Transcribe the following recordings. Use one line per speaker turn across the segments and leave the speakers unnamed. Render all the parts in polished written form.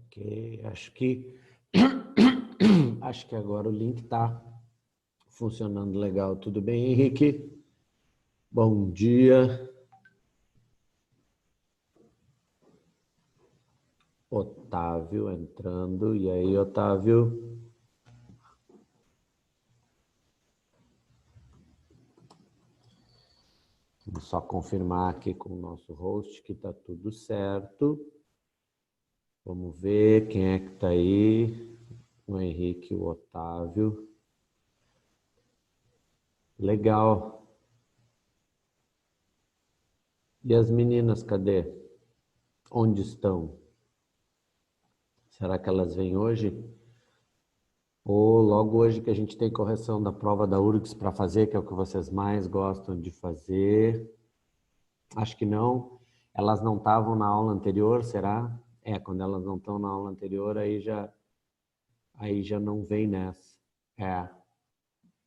Ok, acho que agora o link está funcionando legal. Tudo bem, Henrique? Bom dia. Otávio entrando. E aí, Otávio? Vamos só confirmar aqui com o nosso host que está tudo certo. Vamos ver quem é que está aí. O Henrique, o Otávio. Legal. E as meninas, cadê? Onde estão? Será que elas vêm hoje? Ou logo hoje que a gente tem correção da prova da URGS para fazer, que é o que vocês mais gostam de fazer? Acho que não. Elas não estavam na aula anterior, será? Quando elas não estão na aula anterior, aí já não vem nessa.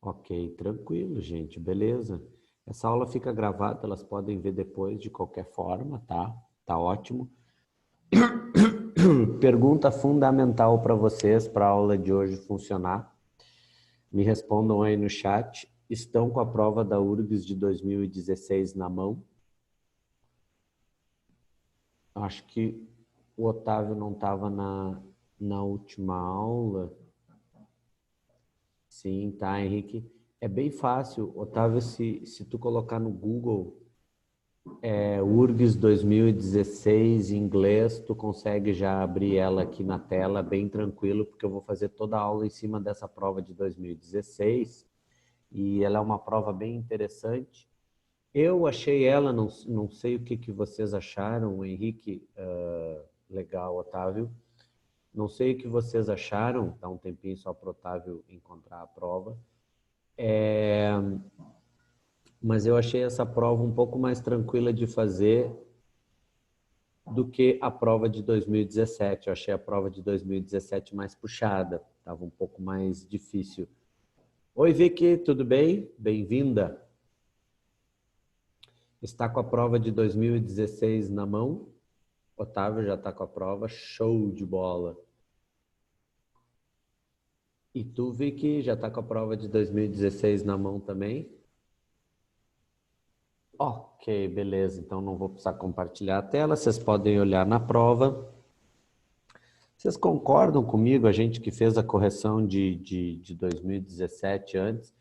Ok, tranquilo, gente, beleza. Essa aula fica gravada, elas podem ver depois de qualquer forma, tá? Tá ótimo. Pergunta fundamental para vocês, para a aula de hoje funcionar. Me respondam aí no chat. Estão com a prova da URGS de 2016 na mão? Acho que o Otávio não estava na última aula. Sim, tá, Henrique. É bem fácil, Otávio, se tu colocar no Google URGS 2016 em inglês, tu consegue já abrir ela aqui na tela bem tranquilo, porque eu vou fazer toda a aula em cima dessa prova de 2016 e ela é uma prova bem interessante. Eu achei ela, não sei o que vocês acharam, Henrique, legal, Otávio. Não sei o que vocês acharam, dá um tempinho só para o Otávio encontrar a prova. Mas eu achei essa prova um pouco mais tranquila de fazer do que a prova de 2017. Eu achei a prova de 2017 mais puxada, estava um pouco mais difícil. Oi, Vicky, tudo bem? Bem-vinda. Está com a prova de 2016 na mão? Otávio já está com a prova, show de bola. E tu, Vicky, já está com a prova de 2016 na mão também? Ok, beleza. Então não vou precisar compartilhar a tela, vocês podem olhar na prova. Vocês concordam comigo, a gente que fez a correção de 2017 antes?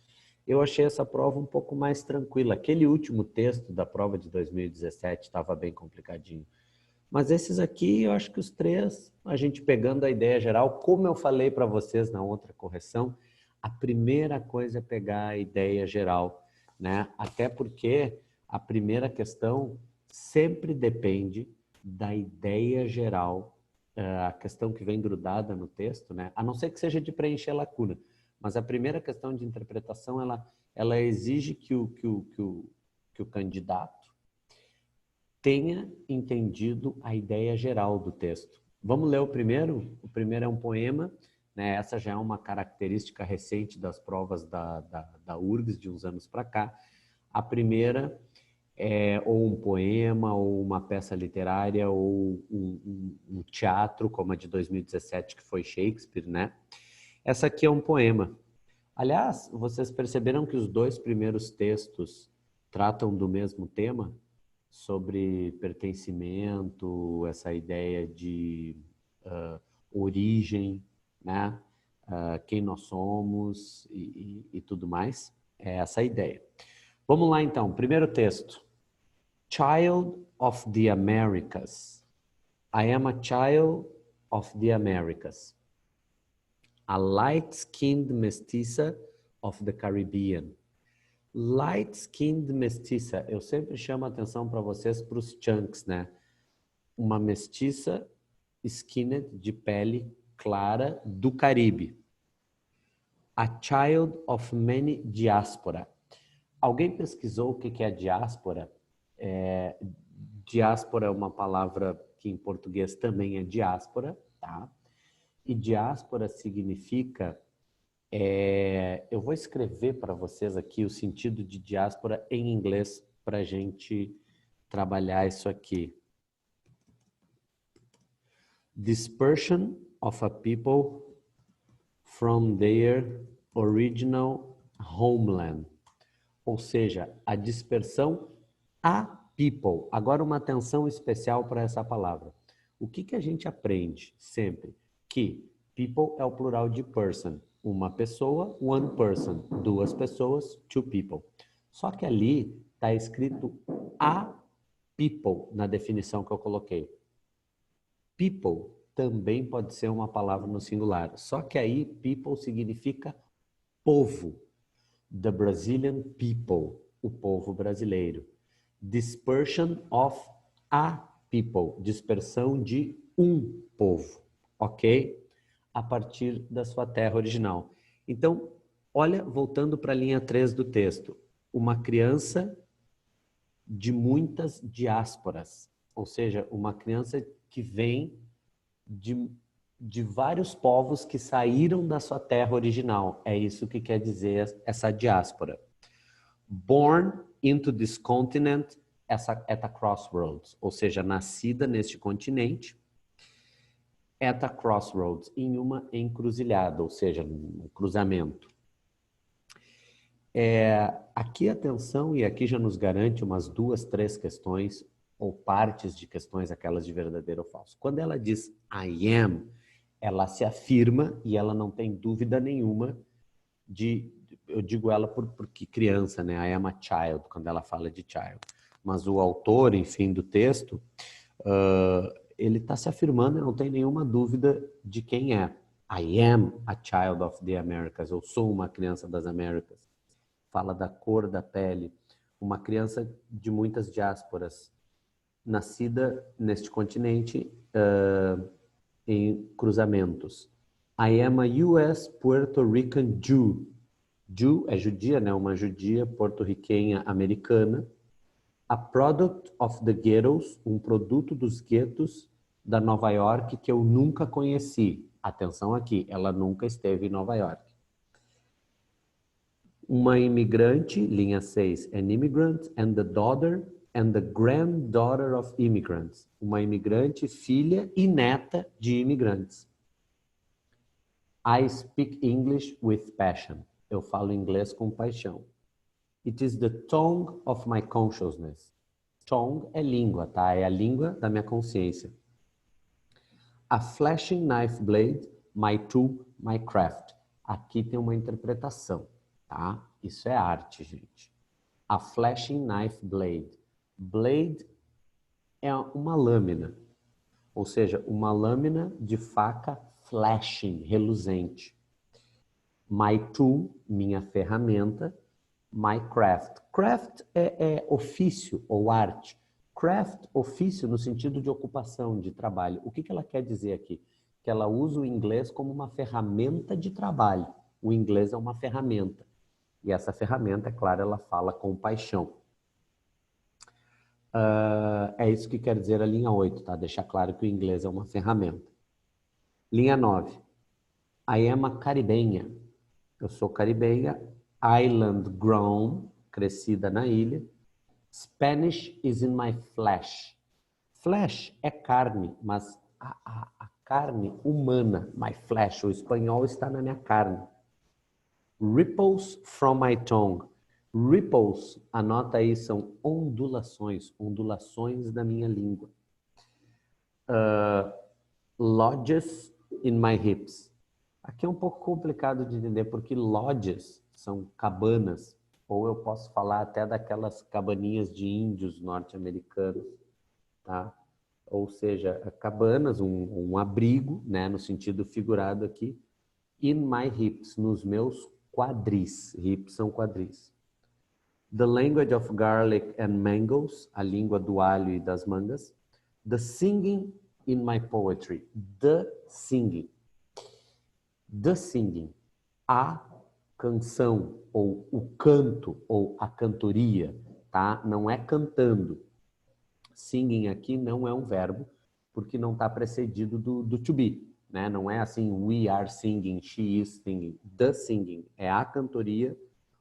Eu achei essa prova um pouco mais tranquila. Aquele último texto da prova de 2017 estava bem complicadinho. Mas esses aqui, eu acho que os três, a gente pegando a ideia geral, como eu falei para vocês na outra correção, a primeira coisa é pegar a ideia geral, né? Até porque a primeira questão sempre depende da ideia geral, a questão que vem grudada no texto, né? A não ser que seja de preencher lacuna, mas a primeira questão de interpretação, ela exige que o candidato tenha entendido a ideia geral do texto. Vamos ler o primeiro? O primeiro é um poema, né? Essa já é uma característica recente das provas da URGS, de uns anos para cá. A primeira é ou um poema, ou uma peça literária, ou um teatro, como a de 2017, que foi Shakespeare, né? Essa aqui é um poema. Aliás, vocês perceberam que os dois primeiros textos tratam do mesmo tema? Sobre pertencimento, essa ideia de origem, né? Quem nós somos e tudo mais. É essa a ideia. Vamos lá então, primeiro texto. Child of the Americas. I am a child of the Americas. A light-skinned mestiça of the Caribbean. Light-skinned mestiça, eu sempre chamo a atenção para vocês para os chunks, né? Uma mestiça skinned, de pele clara, do Caribe. A child of many diaspora. Alguém pesquisou o que é diáspora? Diáspora é uma palavra que em português também é diáspora, tá? E diáspora significa... eu vou escrever para vocês aqui o sentido de diáspora em inglês para a gente trabalhar isso aqui. Dispersion of a people from their original homeland. Ou seja, a dispersão a people. Agora uma atenção especial para essa palavra. O que a gente aprende sempre? Que people é o plural de person. Uma pessoa, one person. Duas pessoas, two people. Só que ali está escrito a people na definição que eu coloquei. People também pode ser uma palavra no singular. Só que aí people significa povo. The Brazilian people, o povo brasileiro. Dispersion of a people, dispersão de um povo, ok? A partir da sua terra original. Então, olha, voltando para a linha 3 do texto, uma criança de muitas diásporas, ou seja, uma criança que vem de vários povos que saíram da sua terra original. É isso que quer dizer essa diáspora. Born into this continent at a crossroads, ou seja, nascida neste continente, at a crossroads, em uma encruzilhada, ou seja, um cruzamento. Aqui atenção, e aqui já nos garante umas 2, 3 questões, ou partes de questões, aquelas de verdadeiro ou falso. Quando ela diz I am, ela se afirma e ela não tem dúvida nenhuma eu digo ela porque criança, né? I am a child, quando ela fala de child. Mas o autor, enfim, do texto, ele está se afirmando e não tem nenhuma dúvida de quem é. I am a child of the Americas, eu sou uma criança das Américas. Fala da cor da pele, uma criança de muitas diásporas, nascida neste continente em cruzamentos. I am a US Puerto Rican Jew. Jew é judia, né? Uma judia porto-riquenha americana. A product of the ghettos, um produto dos guetos da Nova York que eu nunca conheci. Atenção aqui, ela nunca esteve em Nova York. Uma imigrante, linha 6, an immigrant and the daughter and the granddaughter of immigrants. Uma imigrante, filha e neta de imigrantes. I speak English with passion. Eu falo inglês com paixão. It is the tongue of my consciousness. Tongue é língua, tá? É a língua da minha consciência. A flashing knife blade, my tool, my craft. Aqui tem uma interpretação, tá? Isso é arte, gente. A flashing knife blade. Blade é uma lâmina, ou seja, uma lâmina de faca flashing, reluzente. My tool, minha ferramenta. My craft. Craft é ofício ou arte. Craft, ofício no sentido de ocupação, de trabalho. O que ela quer dizer aqui? Que ela usa o inglês como uma ferramenta de trabalho. O inglês é uma ferramenta. E essa ferramenta, é claro, ela fala com paixão. É isso que quer dizer a linha 8, tá? Deixar claro que o inglês é uma ferramenta. Linha 9. I am a caribenha. Eu sou caribenha. Island grown, crescida na ilha. Spanish is in my flesh. Flesh é carne, mas a carne humana, my flesh, o espanhol está na minha carne. Ripples from my tongue. Ripples, anota aí, são ondulações, ondulações da minha língua. Lodges in my hips. Aqui é um pouco complicado de entender, porque lodges são cabanas, ou eu posso falar até daquelas cabaninhas de índios norte-americanos, tá? Ou seja, cabanas, um abrigo, né, no sentido figurado aqui, in my hips, nos meus quadris. Hips são quadris. The language of garlic and mangoes, a língua do alho e das mangas. The singing in my poetry. The singing. The singing. A canção, ou o canto, ou a cantoria, tá? Não é cantando. Singing aqui não é um verbo, porque não está precedido do to be, né? Não é assim, we are singing, she is singing. The singing é a cantoria,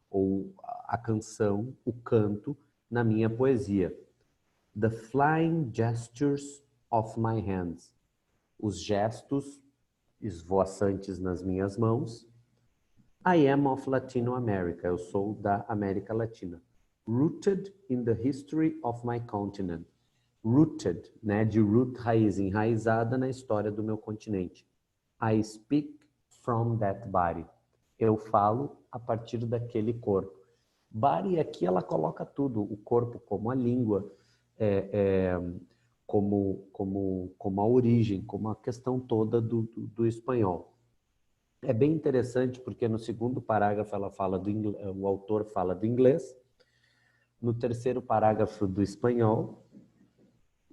ou a canção, o canto, na minha poesia. The flying gestures of my hands. os gestos esvoaçantes nas minhas mãos. I am of Latino America. Eu sou da América Latina. Rooted in the history of my continent. Rooted, né, de root, raiz, enraizada na história do meu continente. I speak from that body. Eu falo a partir daquele corpo. Body aqui ela coloca tudo, o corpo como a língua, como a origem, como a questão toda do espanhol. É bem interessante porque no segundo parágrafo ela fala o autor fala do inglês, no terceiro parágrafo do espanhol,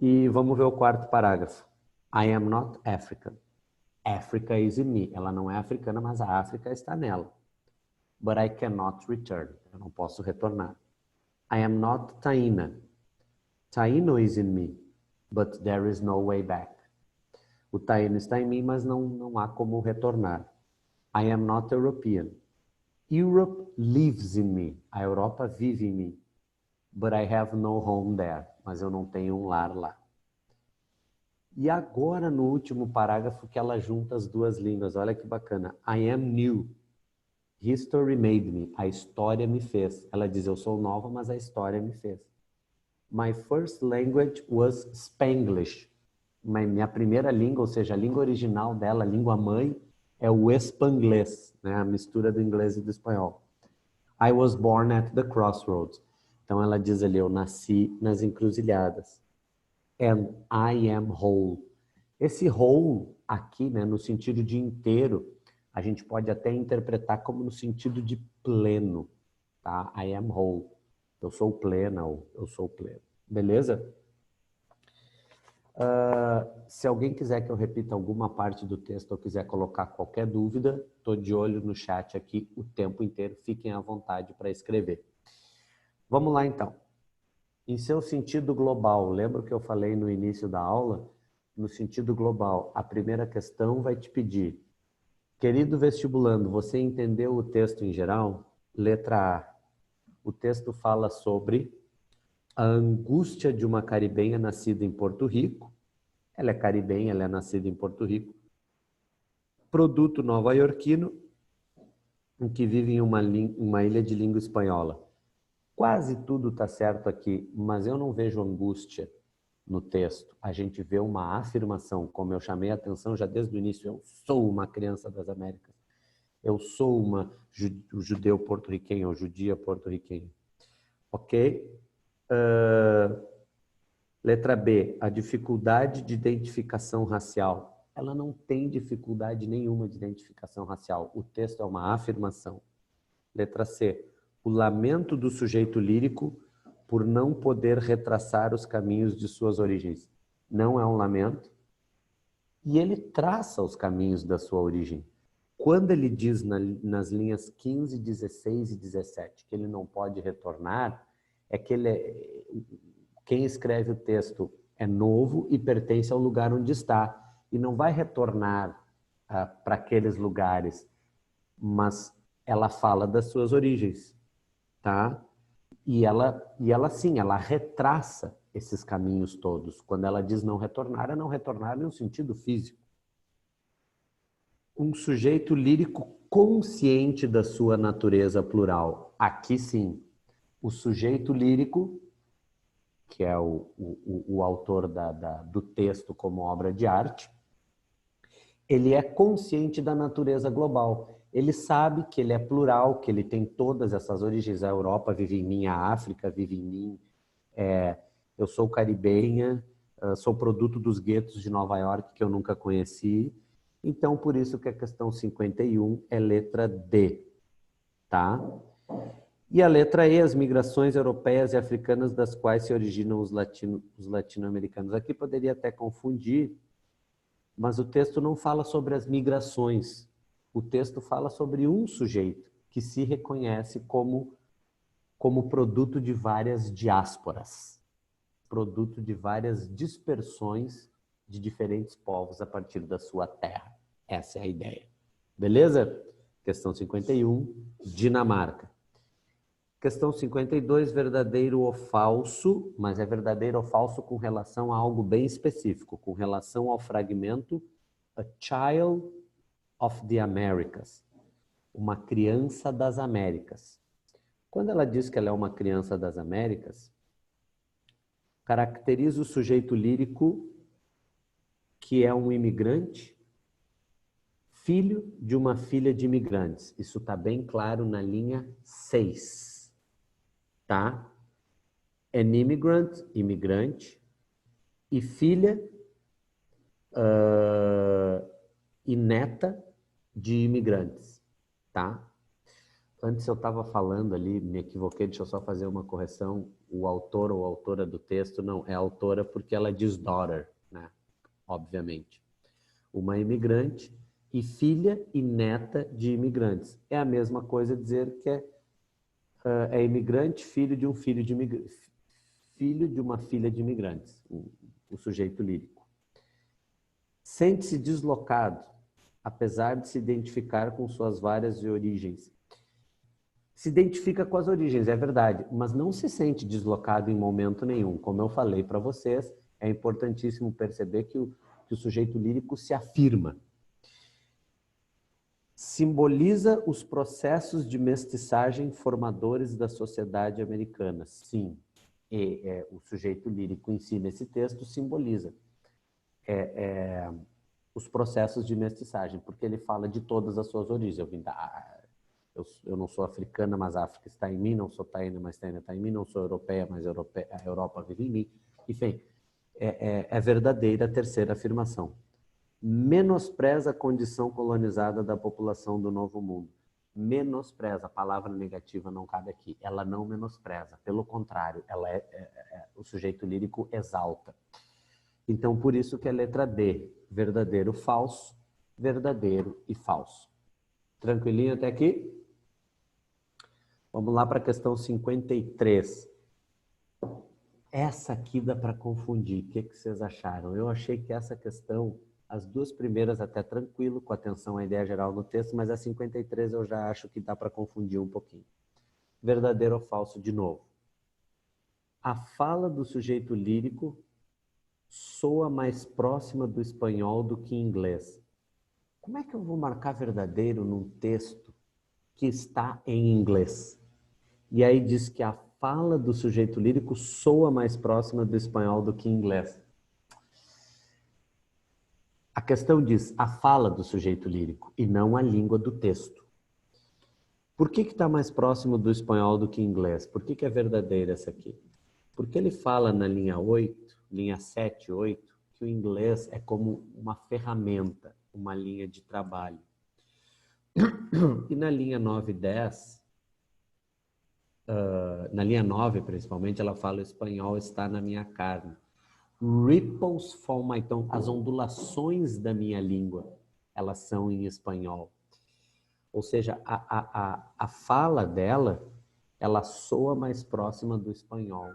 e vamos ver o quarto parágrafo. I am not African. Africa is in me. Ela não é africana, mas a África está nela. But I cannot return. Eu não posso retornar. I am not Taína. Taíno is in me, but there is no way back. O taíno está em mim, mas não há como retornar. I am not European. Europe lives in me. A Europa vive em mim. But I have no home there. Mas eu não tenho um lar lá. E agora, no último parágrafo, que ela junta as duas línguas. Olha que bacana. I am new. History made me. A história me fez. Ela diz, eu sou nova, mas a história me fez. My first language was Spanglish. Minha primeira língua, ou seja, a língua original dela, a língua mãe, é o espanglês, né? A mistura do inglês e do espanhol. I was born at the crossroads. Então ela diz ali, eu nasci nas encruzilhadas. And I am whole. Esse whole aqui, né, no sentido de inteiro, a gente pode até interpretar como no sentido de pleno, tá? I am whole. Eu sou plena ou eu sou pleno. Beleza? Se alguém quiser que eu repita alguma parte do texto ou quiser colocar qualquer dúvida, estou de olho no chat aqui o tempo inteiro. Fiquem à vontade para escrever. Vamos lá, então. Em seu sentido global, lembra que eu falei no início da aula? No sentido global, a primeira questão vai te pedir, querido vestibulando, você entendeu o texto em geral? Letra A. O texto fala sobre a angústia de uma caribenha nascida em Porto Rico. Ela é caribenha, ela é nascida em Porto Rico. Produto nova-iorquino, em que vive em uma ilha de língua espanhola. Quase tudo está certo aqui, mas eu não vejo angústia no texto. A gente vê uma afirmação, como eu chamei a atenção já desde o início, eu sou uma criança das Américas. Eu sou um judeu porto-riquenho, ou judia porto-riquenha. Ok? Letra B, a dificuldade de identificação racial. Ela não tem dificuldade nenhuma de identificação racial. O texto é uma afirmação. Letra C, o lamento do sujeito lírico por não poder retraçar os caminhos de suas origens. Não é um lamento. E ele traça os caminhos da sua origem. Quando ele diz nas linhas 15, 16 e 17 que ele não pode retornar, é que quem escreve o texto é novo e pertence ao lugar onde está. E não vai retornar para aqueles lugares, mas ela fala das suas origens, tá? E ela sim, ela retraça esses caminhos todos. Quando ela diz não retornar, é não retornar no sentido físico. Um sujeito lírico consciente da sua natureza plural. Aqui sim, o sujeito lírico, que é o autor do texto como obra de arte, ele é consciente da natureza global. Ele sabe que ele é plural, que ele tem todas essas origens. A Europa vive em mim, a África vive em mim. Eu sou caribenha, sou produto dos guetos de Nova York que eu nunca conheci. Então, por isso que a questão 51 é letra D, tá? E a letra E, as migrações europeias e africanas das quais se originam os latino-americanos. Aqui poderia até confundir, mas o texto não fala sobre as migrações. O texto fala sobre um sujeito que se reconhece como produto de várias diásporas, produto de várias dispersões de diferentes povos a partir da sua terra. Essa é a ideia. Beleza? Questão 51, Dinamarca. Questão 52, verdadeiro ou falso, mas é verdadeiro ou falso com relação a algo bem específico, com relação ao fragmento a child of the Americas, uma criança das Américas. Quando ela diz que ela é uma criança das Américas, caracteriza o sujeito lírico que é um imigrante, filho de uma filha de imigrantes. Isso está bem claro na linha 6, tá? An immigrant, imigrante, e filha e neta de imigrantes, tá? Antes eu estava falando ali, me equivoquei, deixa eu só fazer uma correção. O autor ou autora do texto, não, é autora porque ela diz daughter, né? Obviamente. Uma imigrante e filha e neta de imigrantes. É a mesma coisa dizer que é imigrante, filho de um filho de imigrantes. Filho de uma filha de imigrantes, o sujeito lírico. Sente-se deslocado, apesar de se identificar com suas várias origens. Se identifica com as origens, é verdade, mas não se sente deslocado em momento nenhum. Como eu falei para vocês, é importantíssimo perceber que o sujeito lírico se afirma. Simboliza os processos de mestiçagem formadores da sociedade americana. Sim, o sujeito lírico em si, nesse texto, simboliza os processos de mestiçagem, porque ele fala de todas as suas origens. Eu não sou africana, mas a África está em mim, não sou taína, mas taína está em mim, não sou europeia, mas a Europa vive em mim. Enfim, é verdadeira a terceira afirmação. Menospreza a condição colonizada da população do Novo Mundo. Menospreza, a palavra negativa não cabe aqui. Ela não menospreza, pelo contrário, o sujeito lírico exalta. Então, por isso que é letra D, verdadeiro, falso, verdadeiro e falso. Tranquilinho até aqui? Vamos lá para a questão 53. Essa aqui dá para confundir. O que vocês acharam? Eu achei que essa questão, as duas primeiras até tranquilo, com atenção à ideia geral no texto, mas a 53 eu já acho que dá para confundir um pouquinho. Verdadeiro ou falso de novo? A fala do sujeito lírico soa mais próxima do espanhol do que inglês. Como é que eu vou marcar verdadeiro num texto que está em inglês? E aí diz que a fala do sujeito lírico soa mais próxima do espanhol do que inglês. A questão diz a fala do sujeito lírico e não a língua do texto. Por que está mais próximo do espanhol do que inglês? Por que é verdadeira essa aqui? Porque ele fala na linha 8, linha 7, 8, que o inglês é como uma ferramenta, uma linha de trabalho. E na linha 9 e 10, na linha 9 principalmente, ela fala o espanhol está na minha carne. Ripples from my tongue, as ondulações da minha língua, elas são em espanhol. Ou seja, a fala dela, ela soa mais próxima do espanhol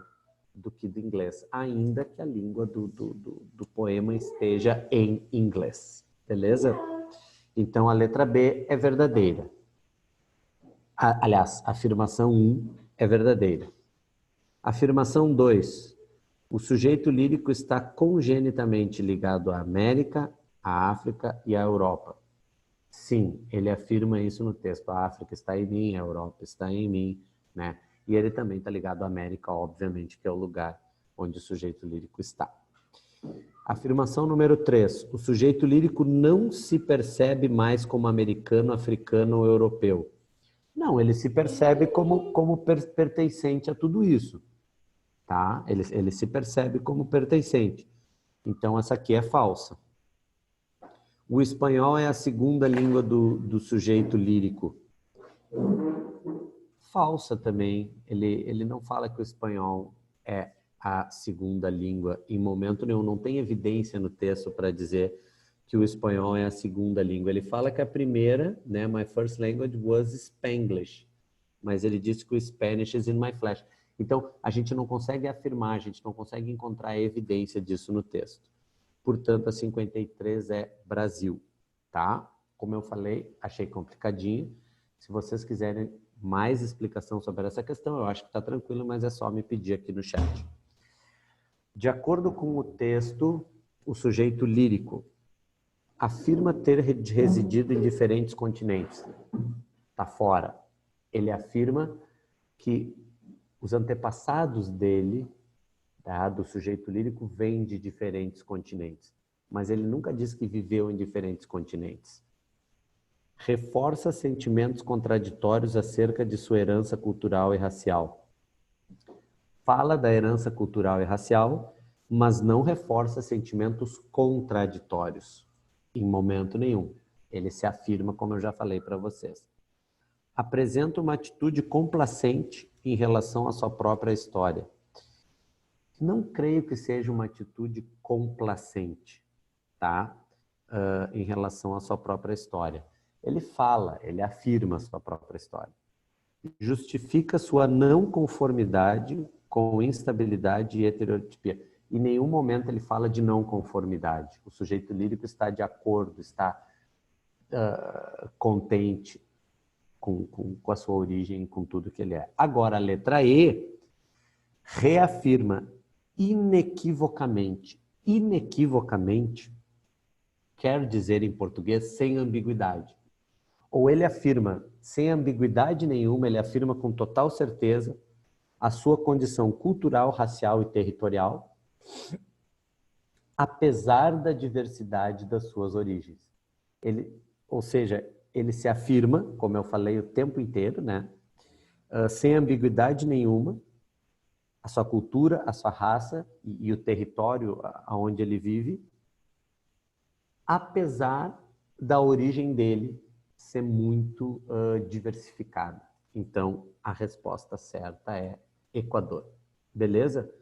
do que do inglês, ainda que a língua do poema esteja em inglês. Beleza? Então, a letra B é verdadeira. Aliás, a afirmação 1 é verdadeira. Afirmação 2. O sujeito lírico está congenitamente ligado à América, à África e à Europa. Sim, ele afirma isso no texto. A África está em mim, a Europa está em mim, né? E ele também está ligado à América, obviamente, que é o lugar onde o sujeito lírico está. Afirmação número 3. O sujeito lírico não se percebe mais como americano, africano ou europeu. Não, ele se percebe como pertencente a tudo isso. Tá? Ele se percebe como pertencente. Então, essa aqui é falsa. O espanhol é a segunda língua do sujeito lírico. Falsa também. Ele não fala que o espanhol é a segunda língua em momento nenhum. Não tem evidência no texto para dizer que o espanhol é a segunda língua. Ele fala que a primeira, né, my first language was Spanglish. Mas ele disse que o Spanish is in my flesh. Então, a gente não consegue afirmar, a gente não consegue encontrar evidência disso no texto. Portanto, a 53 é Brasil, tá? Como eu falei, achei complicadinho. Se vocês quiserem mais explicação sobre essa questão, eu acho que está tranquilo, mas é só me pedir aqui no chat. De acordo com o texto, o sujeito lírico, afirma ter residido em diferentes continentes. Está fora. Ele afirma que os antepassados dele, tá, do sujeito lírico, vêm de diferentes continentes. Mas ele nunca diz que viveu em diferentes continentes. Reforça sentimentos contraditórios acerca de sua herança cultural e racial. Fala da herança cultural e racial, mas não reforça sentimentos contraditórios, em momento nenhum. Ele se afirma, como eu já falei para vocês. Apresenta uma atitude complacente em relação à sua própria história. Não creio que seja uma atitude complacente, tá? Em relação à sua própria história. Ele fala, ele afirma a sua própria história. Justifica sua não conformidade com instabilidade e heterotipia. Em nenhum momento ele fala de não conformidade. O sujeito lírico está de acordo, está contente com a sua origem, com tudo que ele é. Agora, a letra E reafirma inequivocamente quer dizer em português sem ambiguidade. Ou ele afirma sem ambiguidade nenhuma, ele afirma com total certeza a sua condição cultural, racial e territorial, apesar da diversidade das suas origens. Ou seja, ele se afirma, como eu falei o tempo inteiro, né, sem ambiguidade nenhuma, a sua cultura, a sua raça e o território onde ele vive, apesar da origem dele ser muito diversificada. Então, a resposta certa é Equador. Beleza?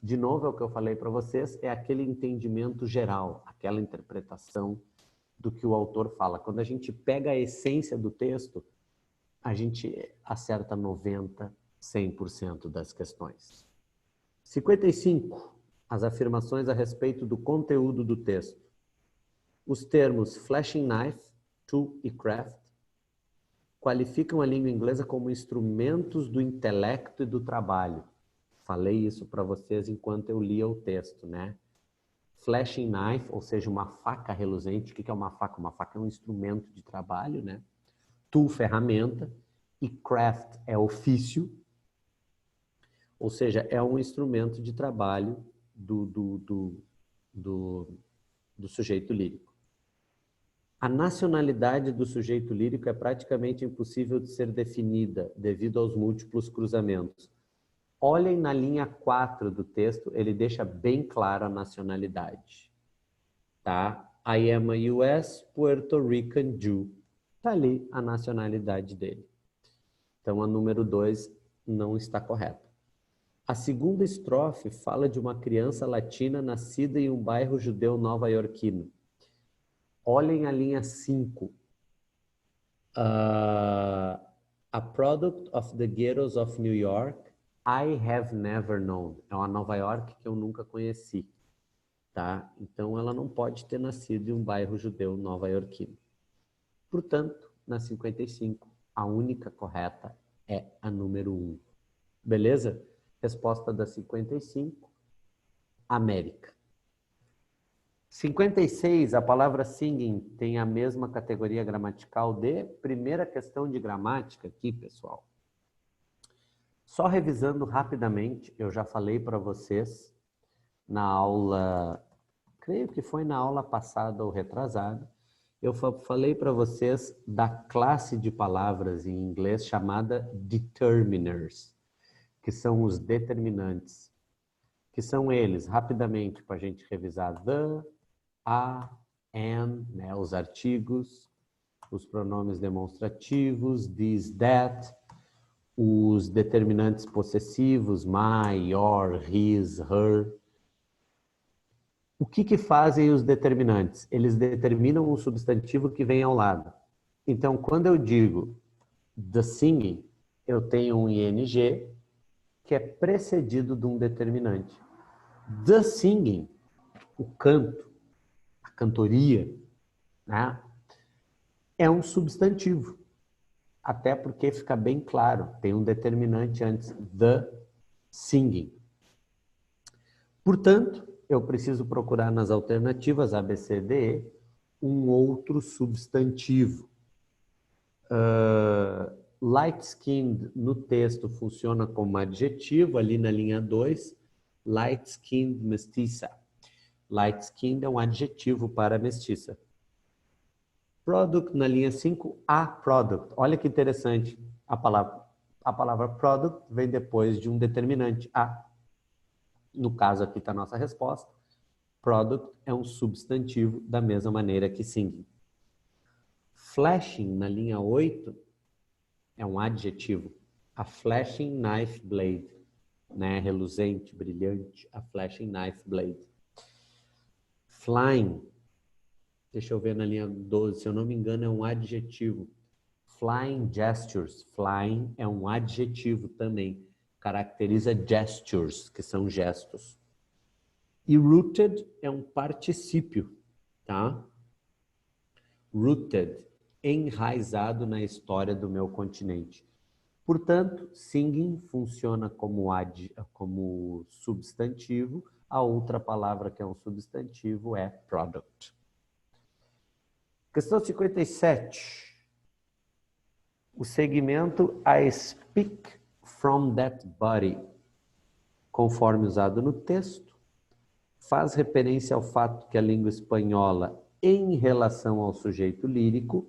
De novo, é o que eu falei para vocês, é aquele entendimento geral, aquela interpretação do que o autor fala. Quando a gente pega a essência do texto, a gente acerta 90%, 100% das questões. 55. As afirmações a respeito do conteúdo do texto. Os termos flashing knife, tool e craft qualificam a língua inglesa como instrumentos do intelecto e do trabalho. Falei isso para vocês enquanto eu lia o texto, né? Flashing knife, ou seja, uma faca reluzente. O que é uma faca? Uma faca é um instrumento de trabalho, né? Tool, ferramenta. E craft é ofício. Ou seja, é um instrumento de trabalho do sujeito lírico. A nacionalidade do sujeito lírico é praticamente impossível de ser definida devido aos múltiplos cruzamentos. Olhem na linha 4 do texto, ele deixa bem clara a nacionalidade. Tá? I am a US Puerto Rican Jew. Está ali a nacionalidade dele. Então, a número 2 não está correta. A segunda estrofe fala de uma criança latina nascida em um bairro judeu nova-iorquino. Olhem a linha 5. A product of the ghettos of New York, I have never known. É uma Nova York que eu nunca conheci. Tá? Então, ela não pode ter nascido em um bairro judeu nova-iorquino. Portanto, na 55, a única correta é a número 1. Beleza? Resposta da 55, América. 56, a palavra singing tem a mesma categoria gramatical de primeira questão de gramática aqui, pessoal. Só revisando rapidamente, eu já falei para vocês na aula, creio que foi na aula passada ou retrasada, eu falei para vocês da classe de palavras em inglês chamada determiners, que são os determinantes, que são eles, rapidamente, para a gente revisar: the, a, an, né, os artigos, os pronomes demonstrativos, this, that, os determinantes possessivos, my, your, his, her. O que fazem os determinantes? Eles determinam o substantivo que vem ao lado. Então, quando eu digo the singing, eu tenho um ing que é precedido de um determinante. The singing, o canto, a cantoria, né, é um substantivo. Até porque fica bem claro, tem um determinante antes, the singing. Portanto, eu preciso procurar nas alternativas A, B, C, D, E, um outro substantivo. Light-skinned no texto funciona como adjetivo, ali na linha 2, light-skinned mestiça. Light-skinned é um adjetivo para mestiça. Product na linha 5, a product. Olha que interessante, a palavra product vem depois de um determinante, a. No caso aqui está a nossa resposta. Product é um substantivo da mesma maneira que singing. Flashing, na linha 8, é um adjetivo. A flashing knife blade, né? Reluzente, brilhante, a flashing knife blade. Flying, deixa eu ver na linha 12, se eu não me engano é um adjetivo. Flying gestures, flying é um adjetivo também. Caracteriza gestures, que são gestos. E rooted é um particípio, tá? Rooted, enraizado na história do meu continente. Portanto, singing funciona como substantivo, a outra palavra que é um substantivo é product. Questão 57. O segmento I speak from that body, conforme usado no texto, faz referência ao fato que a língua espanhola, em relação ao sujeito lírico,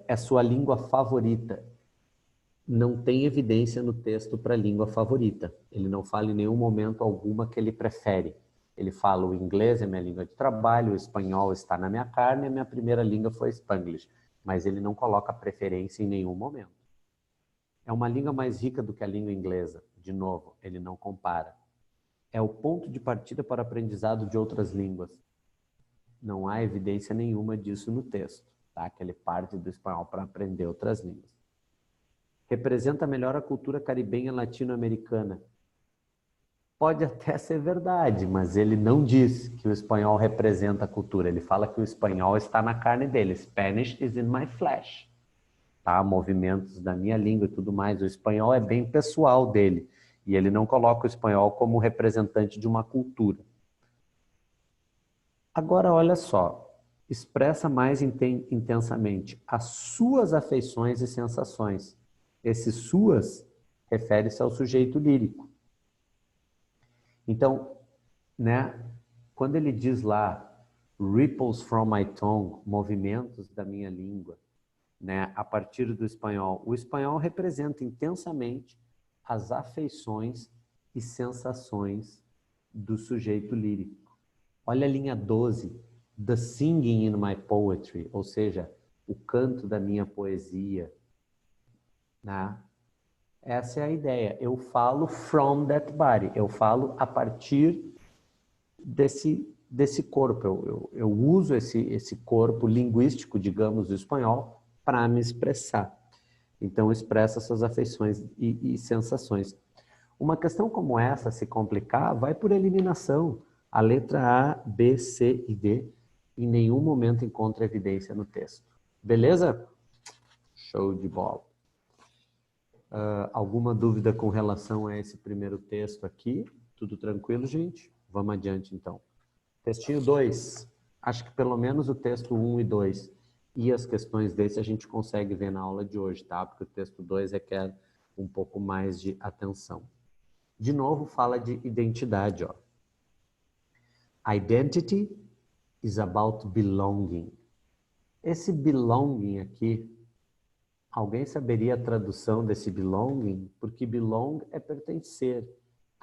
é sua língua favorita. Não tem evidência no texto para a língua favorita. Ele não fala em nenhum momento alguma que ele prefere. Ele fala: o inglês é minha língua de trabalho, o espanhol está na minha carne, a minha primeira língua foi Spanglish. Mas ele não coloca preferência em nenhum momento. É uma língua mais rica do que a língua inglesa. De novo, ele não compara. É o ponto de partida para o aprendizado de outras línguas. Não há evidência nenhuma disso no texto, tá? Que ele parte do espanhol para aprender outras línguas. Representa melhor a cultura caribenha latino-americana. Pode até ser verdade, mas ele não diz que o espanhol representa a cultura. Ele fala que o espanhol está na carne dele. Spanish is in my flesh. Tá? Movimentos da minha língua e tudo mais. O espanhol é bem pessoal dele. E ele não coloca o espanhol como representante de uma cultura. Agora, olha só. Expressa mais intensamente as suas afeições e sensações. Esse suas refere-se ao sujeito lírico. Então, né, quando ele diz lá, ripples from my tongue, movimentos da minha língua, né, a partir do espanhol, o espanhol representa intensamente as afeições e sensações do sujeito lírico. Olha a linha 12, the singing in my poetry, ou seja, o canto da minha poesia, né? Essa é a ideia. Eu falo from that body. Eu falo a partir desse corpo. Eu uso esse corpo linguístico, digamos, do espanhol, para me expressar. Então, expressa suas afeições e sensações. Uma questão como essa, se complicar, vai por eliminação. A letra A, B, C e D, em nenhum momento encontra evidência no texto. Beleza? Show de bola. Alguma dúvida com relação a esse primeiro texto aqui? Tudo tranquilo, gente? Vamos adiante, então. Textinho 2. Acho que pelo menos o texto 1 e 2 e as questões desse a gente consegue ver na aula de hoje, tá? Porque o texto 2 requer um pouco mais de atenção. De novo, fala de identidade, ó. Identity is about belonging. Esse belonging aqui, alguém saberia a tradução desse belonging? Porque belong é pertencer.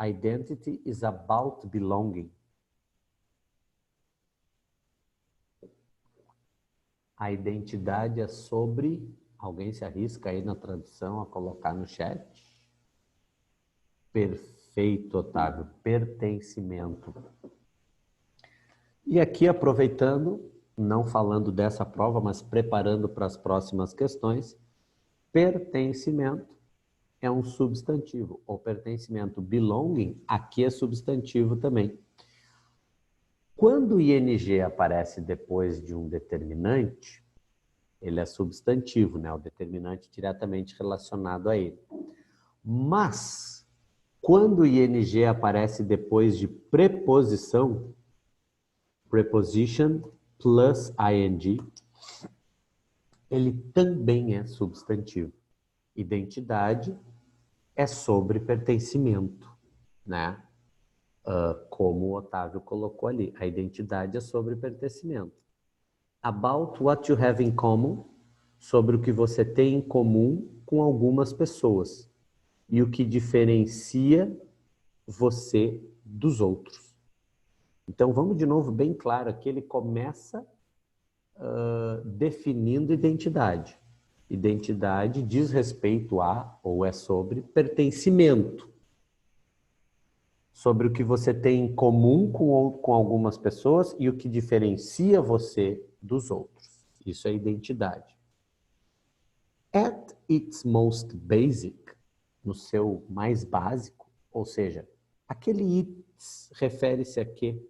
Identity is about belonging. A identidade é sobre... Alguém se arrisca aí na tradução a colocar no chat? Perfeito, Otávio. Pertencimento. E aqui, aproveitando, não falando dessa prova, mas preparando para as próximas questões, pertencimento é um substantivo, ou pertencimento. Belonging, aqui é substantivo também. Quando o ing aparece depois de um determinante, ele é substantivo, né? O determinante diretamente relacionado a ele. Mas, quando o ing aparece depois de preposição, preposition plus ing, ele também é substantivo. Identidade é sobre pertencimento, né? Como o Otávio colocou ali, a identidade é sobre pertencimento. About what you have in common, sobre o que você tem em comum com algumas pessoas e o que diferencia você dos outros. Então, vamos de novo bem claro aqui, ele começa definindo identidade. Identidade diz respeito a, ou é sobre, pertencimento. Sobre o que você tem em comum com algumas pessoas e o que diferencia você dos outros. Isso é identidade. At its most basic, no seu mais básico, ou seja, aquele its refere-se a quê?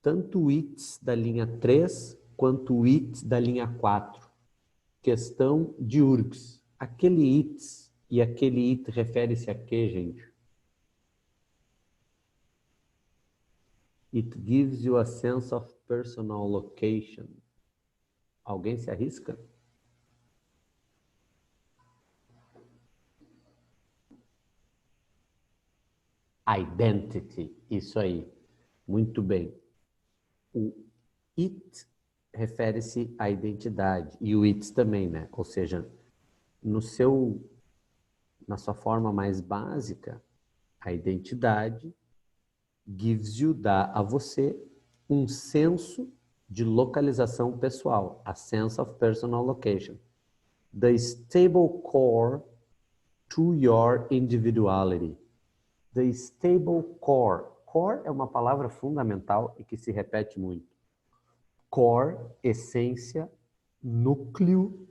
Tanto o its da linha 3 quanto o its da linha 4. Questão de URGS. Aquele its e aquele it refere-se a quê, gente? It gives you a sense of personal location. Alguém se arrisca? Identity, isso aí. Muito bem. O it refere-se à identidade e o its também, né? Ou seja, na sua forma mais básica, a identidade gives you, dá a você um senso de localização pessoal, a sense of personal location. The stable core to your individuality. The stable core. Core é uma palavra fundamental e que se repete muito. Core, essência, núcleo,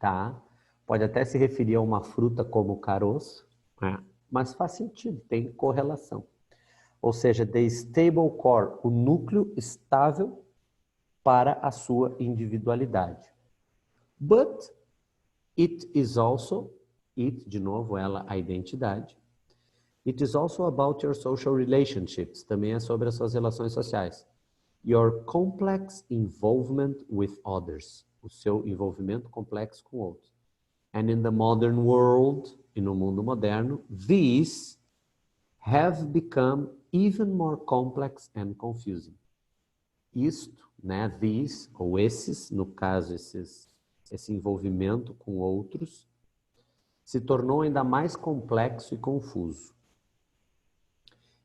tá? Pode até se referir a uma fruta como caroço, né? Mas faz sentido, tem correlação. Ou seja, the stable core, o núcleo estável para a sua individualidade. But it is also, it, de novo, ela, a identidade. It is also about your social relationships, também é sobre as suas relações sociais. Your complex involvement with others, o seu envolvimento complexo com outros. And in the modern world, e no mundo moderno, these have become even more complex and confusing. Isto, né, these, ou esses, no caso, esse envolvimento com outros, se tornou ainda mais complexo e confuso.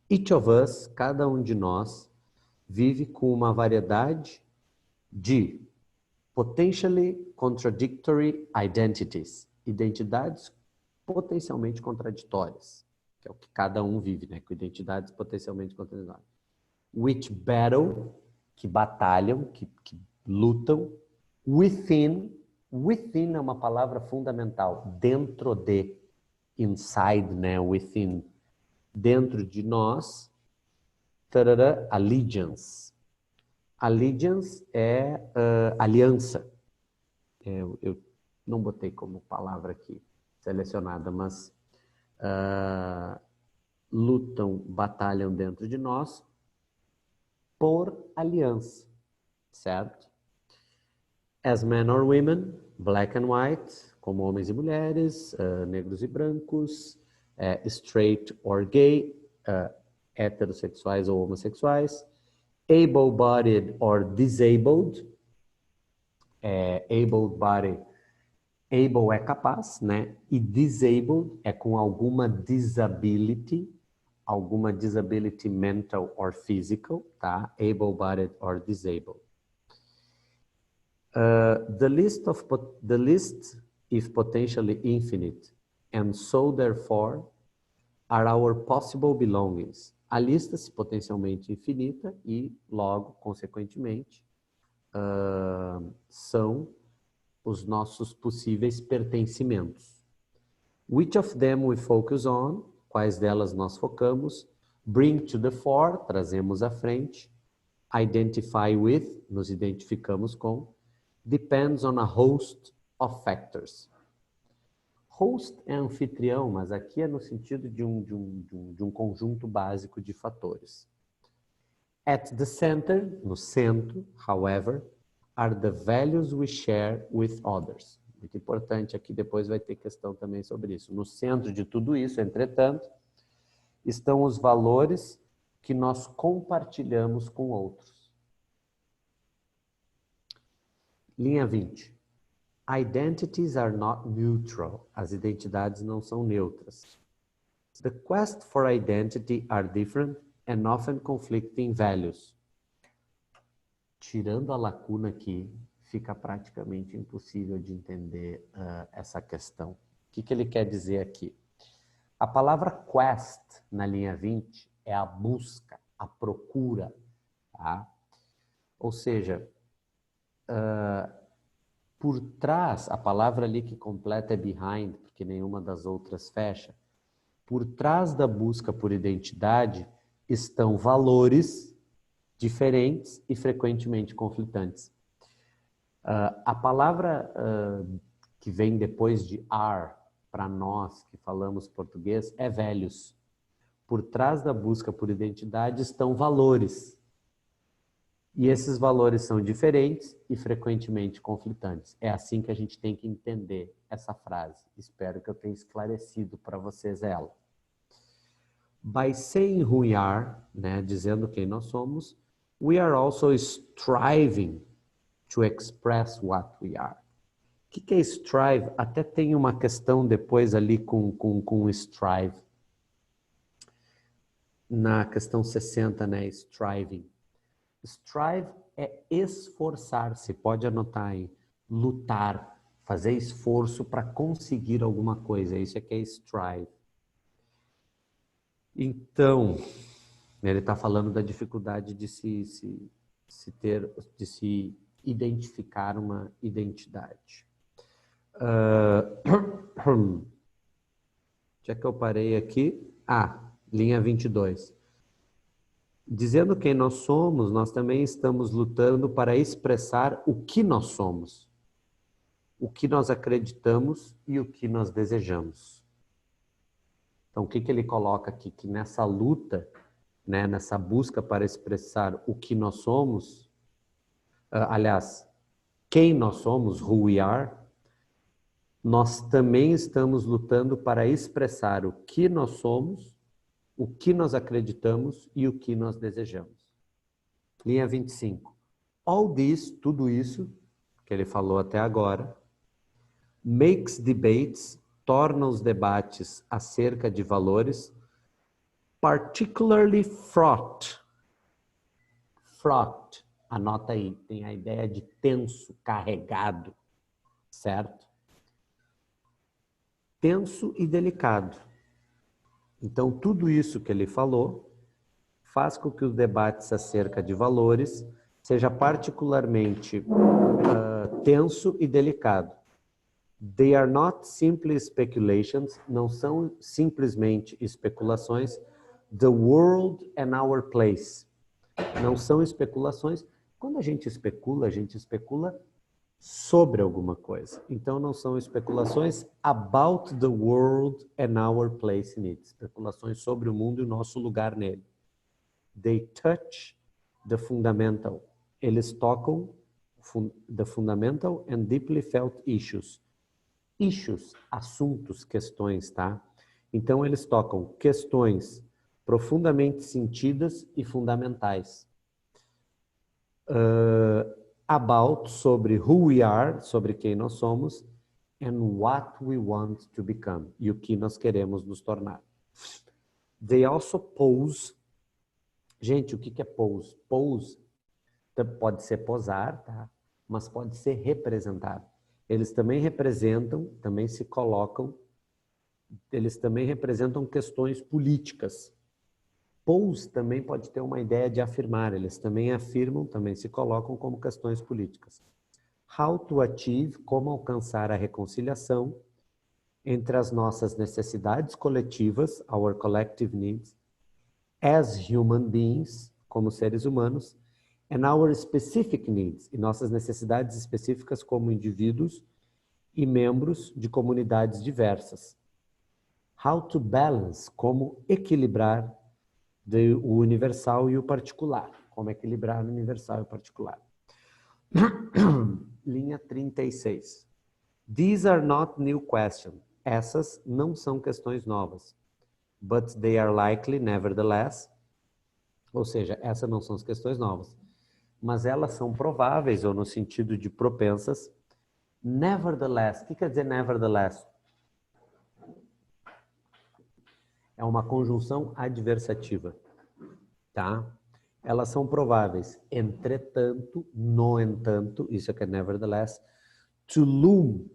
Each of us, cada um de nós, vive com uma variedade de potentially contradictory identities, identidades potencialmente contraditórias, que é o que cada um vive, né? Com identidades potencialmente contraditórias. Which battle, que batalham, que lutam, within é uma palavra fundamental, dentro de, inside, né? Within, dentro de nós, tarará, allegiance. Allegiance é aliança. Eu não botei como palavra aqui selecionada, mas lutam, batalham dentro de nós por aliança, certo? As men or women, black and white, como homens e mulheres, negros e brancos, straight or gay, heterossexuais ou homossexuais, able-bodied or disabled, able-bodied, able é capaz, né? E disabled é com alguma disability mental or physical, tá? Able-bodied or disabled. The list is potentially infinite, and so therefore are our possible belongings. A lista é potencialmente infinita e, logo, consequentemente, são os nossos possíveis pertencimentos. Which of them we focus on? Quais delas nós focamos? Bring to the fore, trazemos à frente. Identify with, nos identificamos com. Depends on a host of factors. Host é anfitrião, mas aqui é no sentido de um conjunto básico de fatores. At the center, no centro, however, are the values we share with others. Muito importante aqui, depois vai ter questão também sobre isso. No centro de tudo isso, entretanto, estão os valores que nós compartilhamos com outros. Linha 20. Identities are not neutral. As identidades não são neutras. The quest for identity are different and often conflicting values. Tirando a lacuna aqui, fica praticamente impossível de entender essa questão. O que ele quer dizer aqui? A palavra quest, na linha 20, é a busca, a procura. Tá? Ou seja, por trás, a palavra ali que completa é behind, porque nenhuma das outras fecha. Por trás da busca por identidade estão valores diferentes e frequentemente conflitantes. A palavra que vem depois de are, para nós que falamos português, é velhos. Por trás da busca por identidade estão valores. E esses valores são diferentes e frequentemente conflitantes. É assim que a gente tem que entender essa frase. Espero que eu tenha esclarecido para vocês ela. By saying who we are, né, dizendo quem nós somos, we are also striving to express what we are. O que é strive? Até tem uma questão depois ali com strive. Na questão 60, né, striving. Strive é esforçar-se, pode anotar aí, lutar, fazer esforço para conseguir alguma coisa, isso é que é strive. Então, ele está falando da dificuldade de se identificar uma identidade. Onde é que eu parei aqui? Linha 22. Dizendo quem nós somos, nós também estamos lutando para expressar o que nós somos, o que nós acreditamos e o que nós desejamos. Então, o que ele coloca aqui? Que nessa luta, né, nessa busca para expressar o que nós somos, aliás, quem nós somos, who we are, nós também estamos lutando para expressar o que nós somos, o que nós acreditamos e o que nós desejamos. Linha 25. All this, tudo isso que ele falou até agora, makes debates, torna os debates acerca de valores particularly fraught. Fraught, anota aí, tem a ideia de tenso, carregado, certo? Tenso e delicado. Então, tudo isso que ele falou faz com que os debates acerca de valores seja particularmente tenso e delicado. They are not simply speculations, não são simplesmente especulações. The world and our place. Não são especulações. Quando a gente especula sobre alguma coisa. Então, não são especulações about the world and our place in it. Especulações sobre o mundo e o nosso lugar nele. They touch the fundamental. Eles tocam the fundamental and deeply felt issues. Issues, assuntos, questões, tá? Então, eles tocam questões profundamente sentidas e fundamentais. About, sobre who we are, sobre quem nós somos, and what we want to become, e o que nós queremos nos tornar. They also pose. Gente, o que é pose? Pose pode ser posar, tá? Mas pode ser representar. Eles também representam, também se colocam, eles também representam questões políticas. Pose também pode ter uma ideia de afirmar, eles também afirmam, também se colocam como questões políticas. How to achieve, como alcançar a reconciliação entre as nossas necessidades coletivas, our collective needs, as human beings, como seres humanos, and our specific needs, e nossas necessidades específicas como indivíduos e membros de comunidades diversas. How to balance, como equilibrar o universal e o particular. como equilibrar universal e particular. Linha 36. These are not new questions. Essas não são questões novas. But they are likely, nevertheless. Ou seja, essas não são as questões novas. Mas elas são prováveis, ou no sentido de propensas. Nevertheless. O que quer dizer nevertheless? É uma conjunção adversativa, tá? Elas são prováveis. Entretanto, no entanto, isso é que é nevertheless. To loom,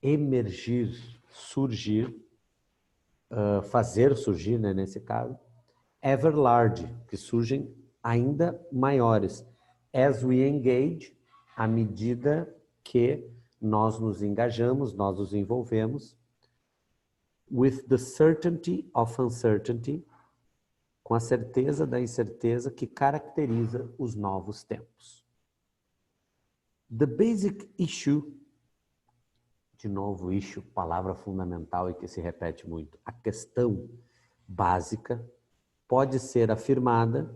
emergir, surgir, fazer surgir, né, nesse caso. Ever large, que surgem ainda maiores. As we engage, à medida que nós nos engajamos, nós nos envolvemos. With the certainty of uncertainty, com a certeza da incerteza que caracteriza os novos tempos. The basic issue, de novo, issue, palavra fundamental e que se repete muito, a questão básica pode ser afirmada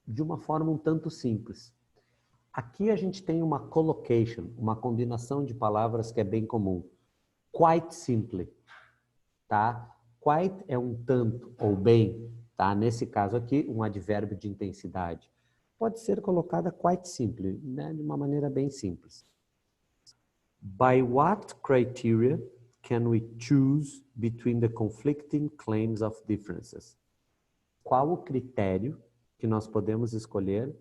de uma forma um tanto simples. Aqui a gente tem uma collocation, uma combinação de palavras que é bem comum. Quite simply, tá? Quite é um tanto ou bem, tá? Nesse caso aqui, um advérbio de intensidade. Pode ser colocada quite simply, né? De uma maneira bem simples. By what criteria can we choose between the conflicting claims of differences? Qual o critério que nós podemos escolher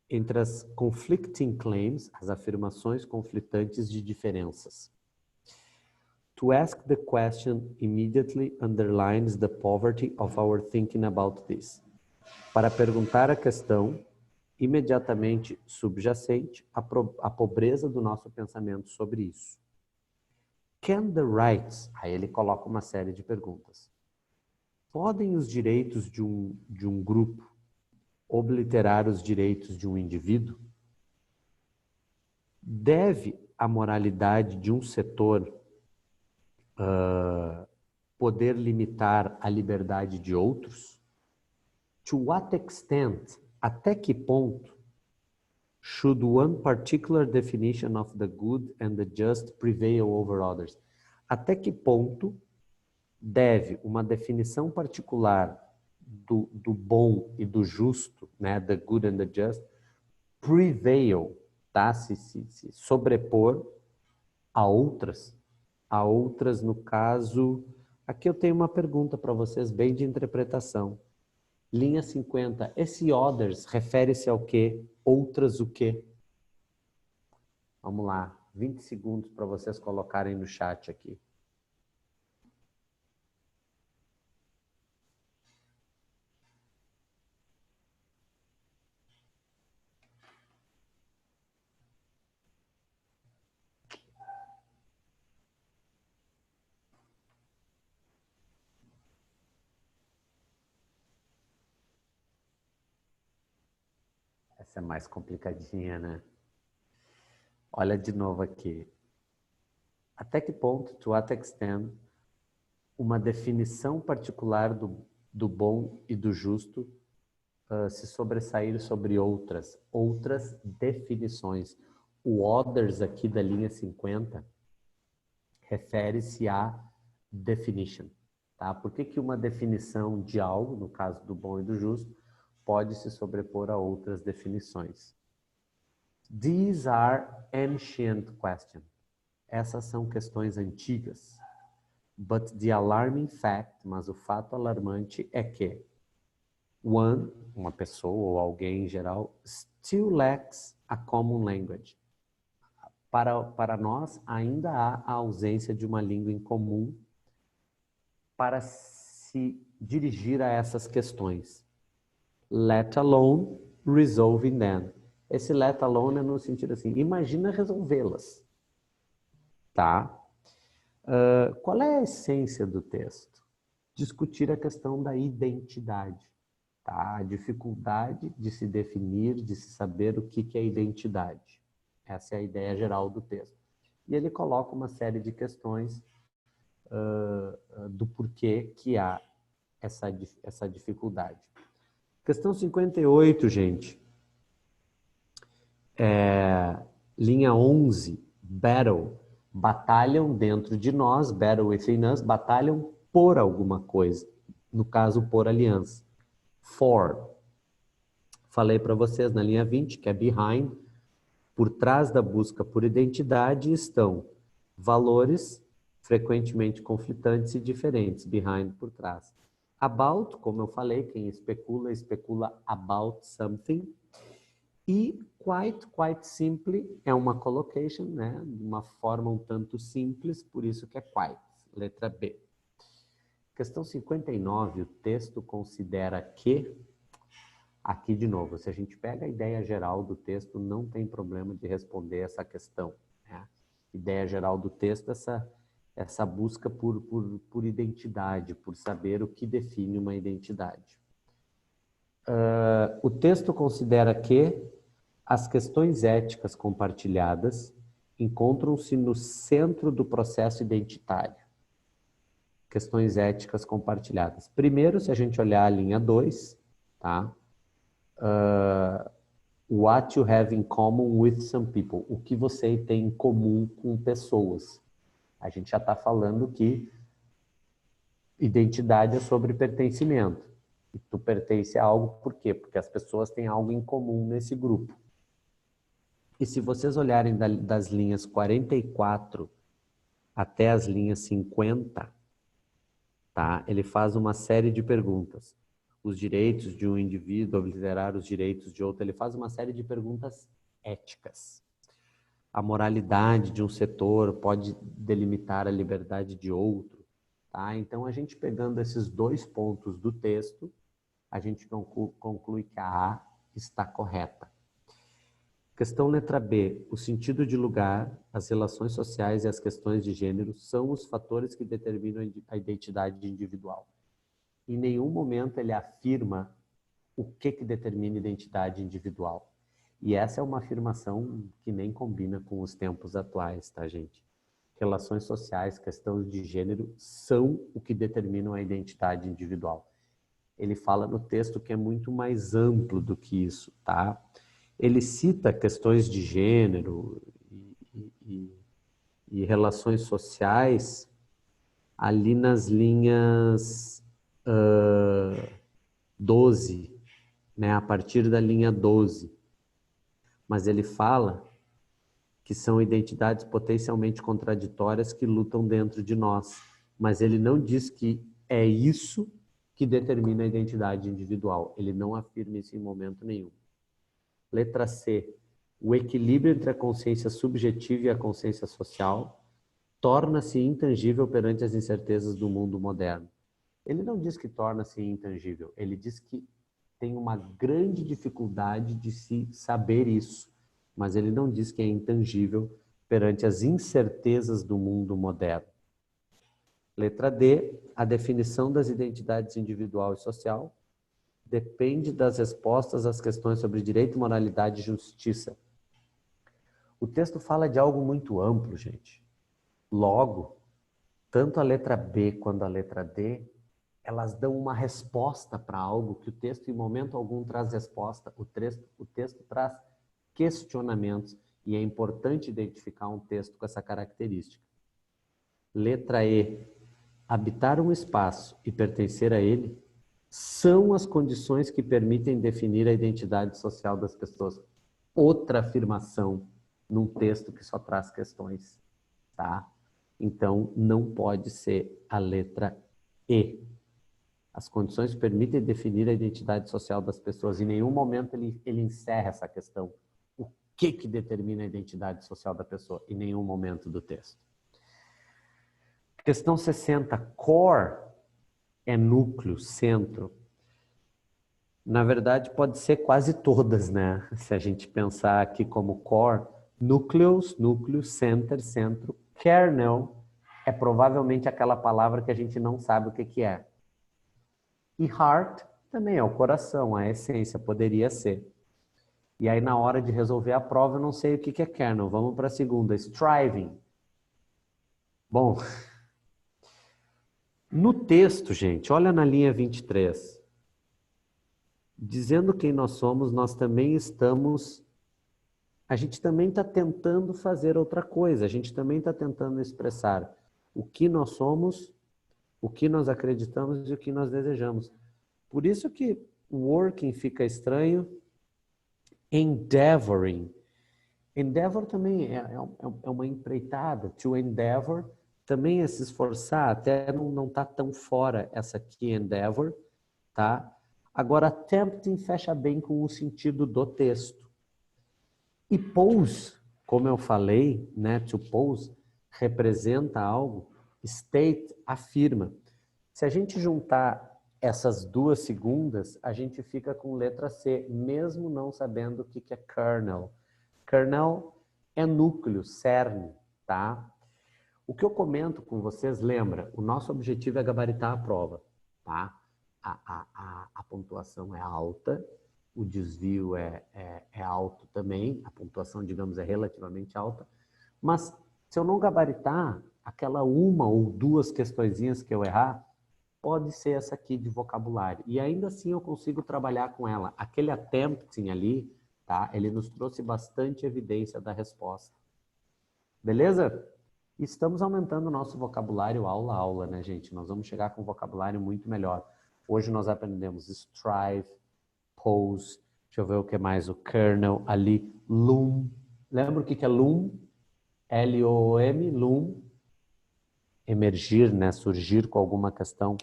entre as conflicting claims, as afirmações conflitantes de diferenças? To ask the question immediately underlines the poverty of our thinking about this. Para perguntar a questão, imediatamente subjacente a pobreza do nosso pensamento sobre isso. Can the rights, aí ele coloca uma série de perguntas. Podem os direitos de um grupo obliterar os direitos de um indivíduo? Deve a moralidade de um setor poder limitar a liberdade de outros? To what extent, até que ponto, should one particular definition of the good and the just prevail over others? Até que ponto deve uma definição particular do bom e do justo, né, the good and the just, prevail, tá? Se sobrepor a outras no caso... Aqui eu tenho uma pergunta para vocês, bem de interpretação. Linha 50, esse others refere-se ao quê? Outras o quê? Vamos lá, 20 segundos para vocês colocarem no chat aqui. Essa é mais complicadinha, né? Olha de novo aqui. Até que ponto, to what extent, uma definição particular do bom e do justo se sobressair sobre outras definições. O others aqui da linha 50 refere-se à definition. Tá? Por que uma definição de algo, no caso do bom e do justo, pode se sobrepor a outras definições? These are ancient questions. Essas são questões antigas. But the alarming fact, mas o fato alarmante é que uma pessoa ou alguém em geral, still lacks a common language. Para nós, ainda há a ausência de uma língua em comum para se dirigir a essas questões. Let alone resolving them. Esse let alone é no sentido assim, imagina resolvê-las. Tá? Qual é a essência do texto? Discutir a questão da identidade. Tá? A dificuldade de se definir, de se saber o que é identidade. Essa é a ideia geral do texto. E ele coloca uma série de questões do porquê que há essa dificuldade. Questão 58, gente. Linha 11, battle. Batalham dentro de nós, battle within us, batalham por alguma coisa. No caso, por aliança. For. Falei para vocês na linha 20, que é behind. Por trás da busca por identidade estão valores frequentemente conflitantes e diferentes, behind, por trás. About, como eu falei, quem especula, especula about something. E quite simply é uma collocation, né? Uma forma um tanto simples, por isso que é quite. Letra B. Questão 59, o texto considera que... Aqui, de novo, se a gente pega a ideia geral do texto, não tem problema de responder essa questão, né? Ideia geral do texto, essa busca por identidade, por saber o que define uma identidade. O texto considera que as questões éticas compartilhadas encontram-se no centro do processo identitário. Questões éticas compartilhadas. Primeiro, se a gente olhar a linha 2, tá? What you have in common with some people. O que você tem em comum com pessoas. A gente já está falando que identidade é sobre pertencimento. E tu pertence a algo por quê? Porque as pessoas têm algo em comum nesse grupo. E se vocês olharem das linhas 44 até as linhas 50, tá? Ele faz uma série de perguntas. Os direitos de um indivíduo obliterar os direitos de outro. Ele faz uma série de perguntas éticas. A moralidade de um setor pode delimitar a liberdade de outro. Tá? Então, a gente pegando esses dois pontos do texto, a gente conclui que a A está correta. Questão letra B. O sentido de lugar, as relações sociais e as questões de gênero são os fatores que determinam a identidade individual. Em nenhum momento ele afirma o que determina a identidade individual. E essa é uma afirmação que nem combina com os tempos atuais, tá, gente? Relações sociais, questões de gênero são o que determinam a identidade individual. Ele fala no texto que é muito mais amplo do que isso, tá? Ele cita questões de gênero e relações sociais ali nas linhas 12, né? A partir da linha 12. Mas ele fala que são identidades potencialmente contraditórias que lutam dentro de nós. Mas ele não diz que é isso que determina a identidade individual. Ele não afirma isso em momento nenhum. Letra C. O equilíbrio entre a consciência subjetiva e a consciência social torna-se intangível perante as incertezas do mundo moderno. Ele não diz que torna-se intangível, ele diz que tem uma grande dificuldade de se saber isso, mas ele não diz que é intangível perante as incertezas do mundo moderno. Letra D. A definição das identidades individual e social depende das respostas às questões sobre direito, moralidade e justiça. O texto fala de algo muito amplo, gente. Logo, tanto a letra B quanto a letra D, elas dão uma resposta para algo que o texto, em momento algum, traz resposta. O texto traz questionamentos e é importante identificar um texto com essa característica. Letra E. Habitar um espaço e pertencer a ele são as condições que permitem definir a identidade social das pessoas. Outra afirmação num texto que só traz questões, tá? Então, não pode ser a letra E. As condições permitem definir a identidade social das pessoas. Em nenhum momento ele encerra essa questão. O que determina a identidade social da pessoa? Em nenhum momento do texto. Questão 60. Core é núcleo, centro. Na verdade, pode ser quase todas, né? Se a gente pensar aqui como core, núcleo, center, centro, kernel é provavelmente aquela palavra que a gente não sabe o que é. E heart também é o coração, a essência, poderia ser. E aí, na hora de resolver a prova, eu não sei o que é kernel. Vamos para a segunda, striving. Bom, no texto, gente, olha na linha 23. Dizendo quem nós somos, nós também estamos... A gente também está tentando fazer outra coisa. A gente também está tentando expressar o que nós somos, o que nós acreditamos e o que nós desejamos. Por isso que working fica estranho. Endeavoring. Endeavor também é uma empreitada. To endeavor também é se esforçar. Até não está tão fora essa aqui, endeavor. Tá? Agora, attempting fecha bem com o sentido do texto. E pose, como eu falei, né, to pose, representa algo, state afirma. Se a gente juntar essas duas segundas, a gente fica com letra C, mesmo não sabendo o que é kernel. Kernel é núcleo, cerne, tá? O que eu comento com vocês, lembra, o nosso objetivo é gabaritar a prova, tá? A pontuação é alta, o desvio é alto também, a pontuação, digamos, é relativamente alta, mas se eu não gabaritar, aquela uma ou duas questõezinhas que eu errar, pode ser essa aqui de vocabulário. E ainda assim eu consigo trabalhar com ela. Aquele attempting ali, tá? Ele nos trouxe bastante evidência da resposta. Beleza? Estamos aumentando o nosso vocabulário aula a aula, né, gente? Nós vamos chegar com um vocabulário muito melhor. Hoje nós aprendemos strive, pose, deixa eu ver o que mais, o kernel ali, loom. Lembra o que é loom? L-O-O-M, loom. Emergir, né? Surgir com alguma questão.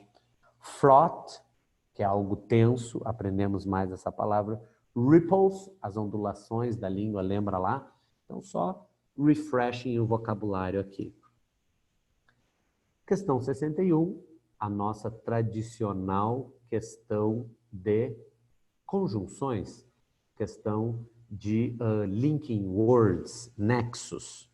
Fraught, que é algo tenso, aprendemos mais essa palavra. Ripples, as ondulações da língua, lembra lá? Então, só refreshing o vocabulário aqui. Questão 61, a nossa tradicional questão de conjunções, questão de linking words, nexos.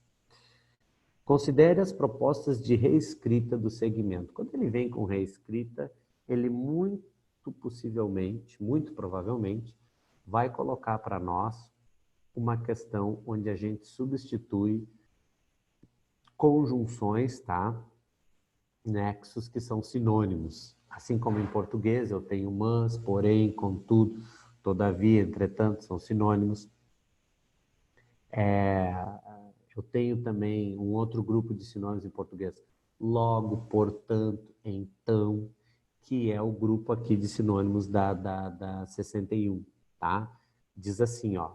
Considere as propostas de reescrita do segmento. Quando ele vem com reescrita, ele muito possivelmente, muito provavelmente, vai colocar para nós uma questão onde a gente substitui conjunções, tá? Nexos que são sinônimos. Assim como em português eu tenho mas, porém, contudo, todavia, entretanto, são sinônimos. Eu tenho também um outro grupo de sinônimos em português. Logo, portanto, então, que é o grupo aqui de sinônimos da 61, tá? Diz assim, ó.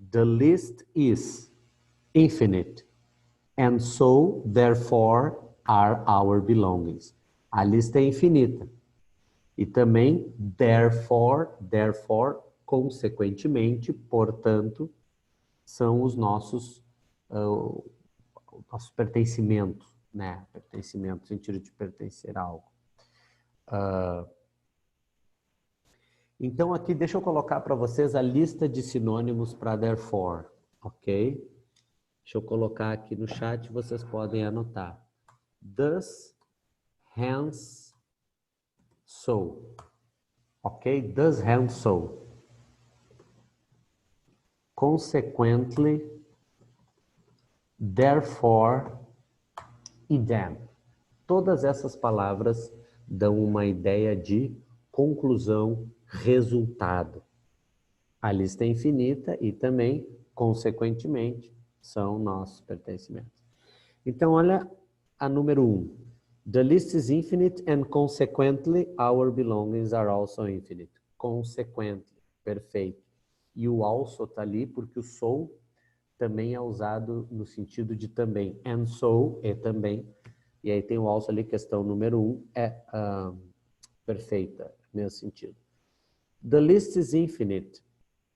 The list is infinite, and so, therefore, are our belongings. A lista é infinita. E também, therefore, consequentemente, portanto, são os nossos pertencimentos, né? Pertencimento, sentido de pertencer a algo. Então, aqui, deixa eu colocar para vocês a lista de sinônimos para therefore, ok? Deixa eu colocar aqui no chat, vocês podem anotar. Thus, hence, so. Ok? Thus, hence, so. Consequently, therefore, e then. Todas essas palavras dão uma ideia de conclusão, resultado. A lista é infinita e também, consequentemente, são nossos pertencimentos. Então, olha a número 1. The list is infinite and consequently our belongings are also infinite. Consequently, perfeito. E o also está ali porque o so também é usado no sentido de também. And so é também. E aí tem o also ali, questão número 1, é perfeita, nesse sentido. The list is infinite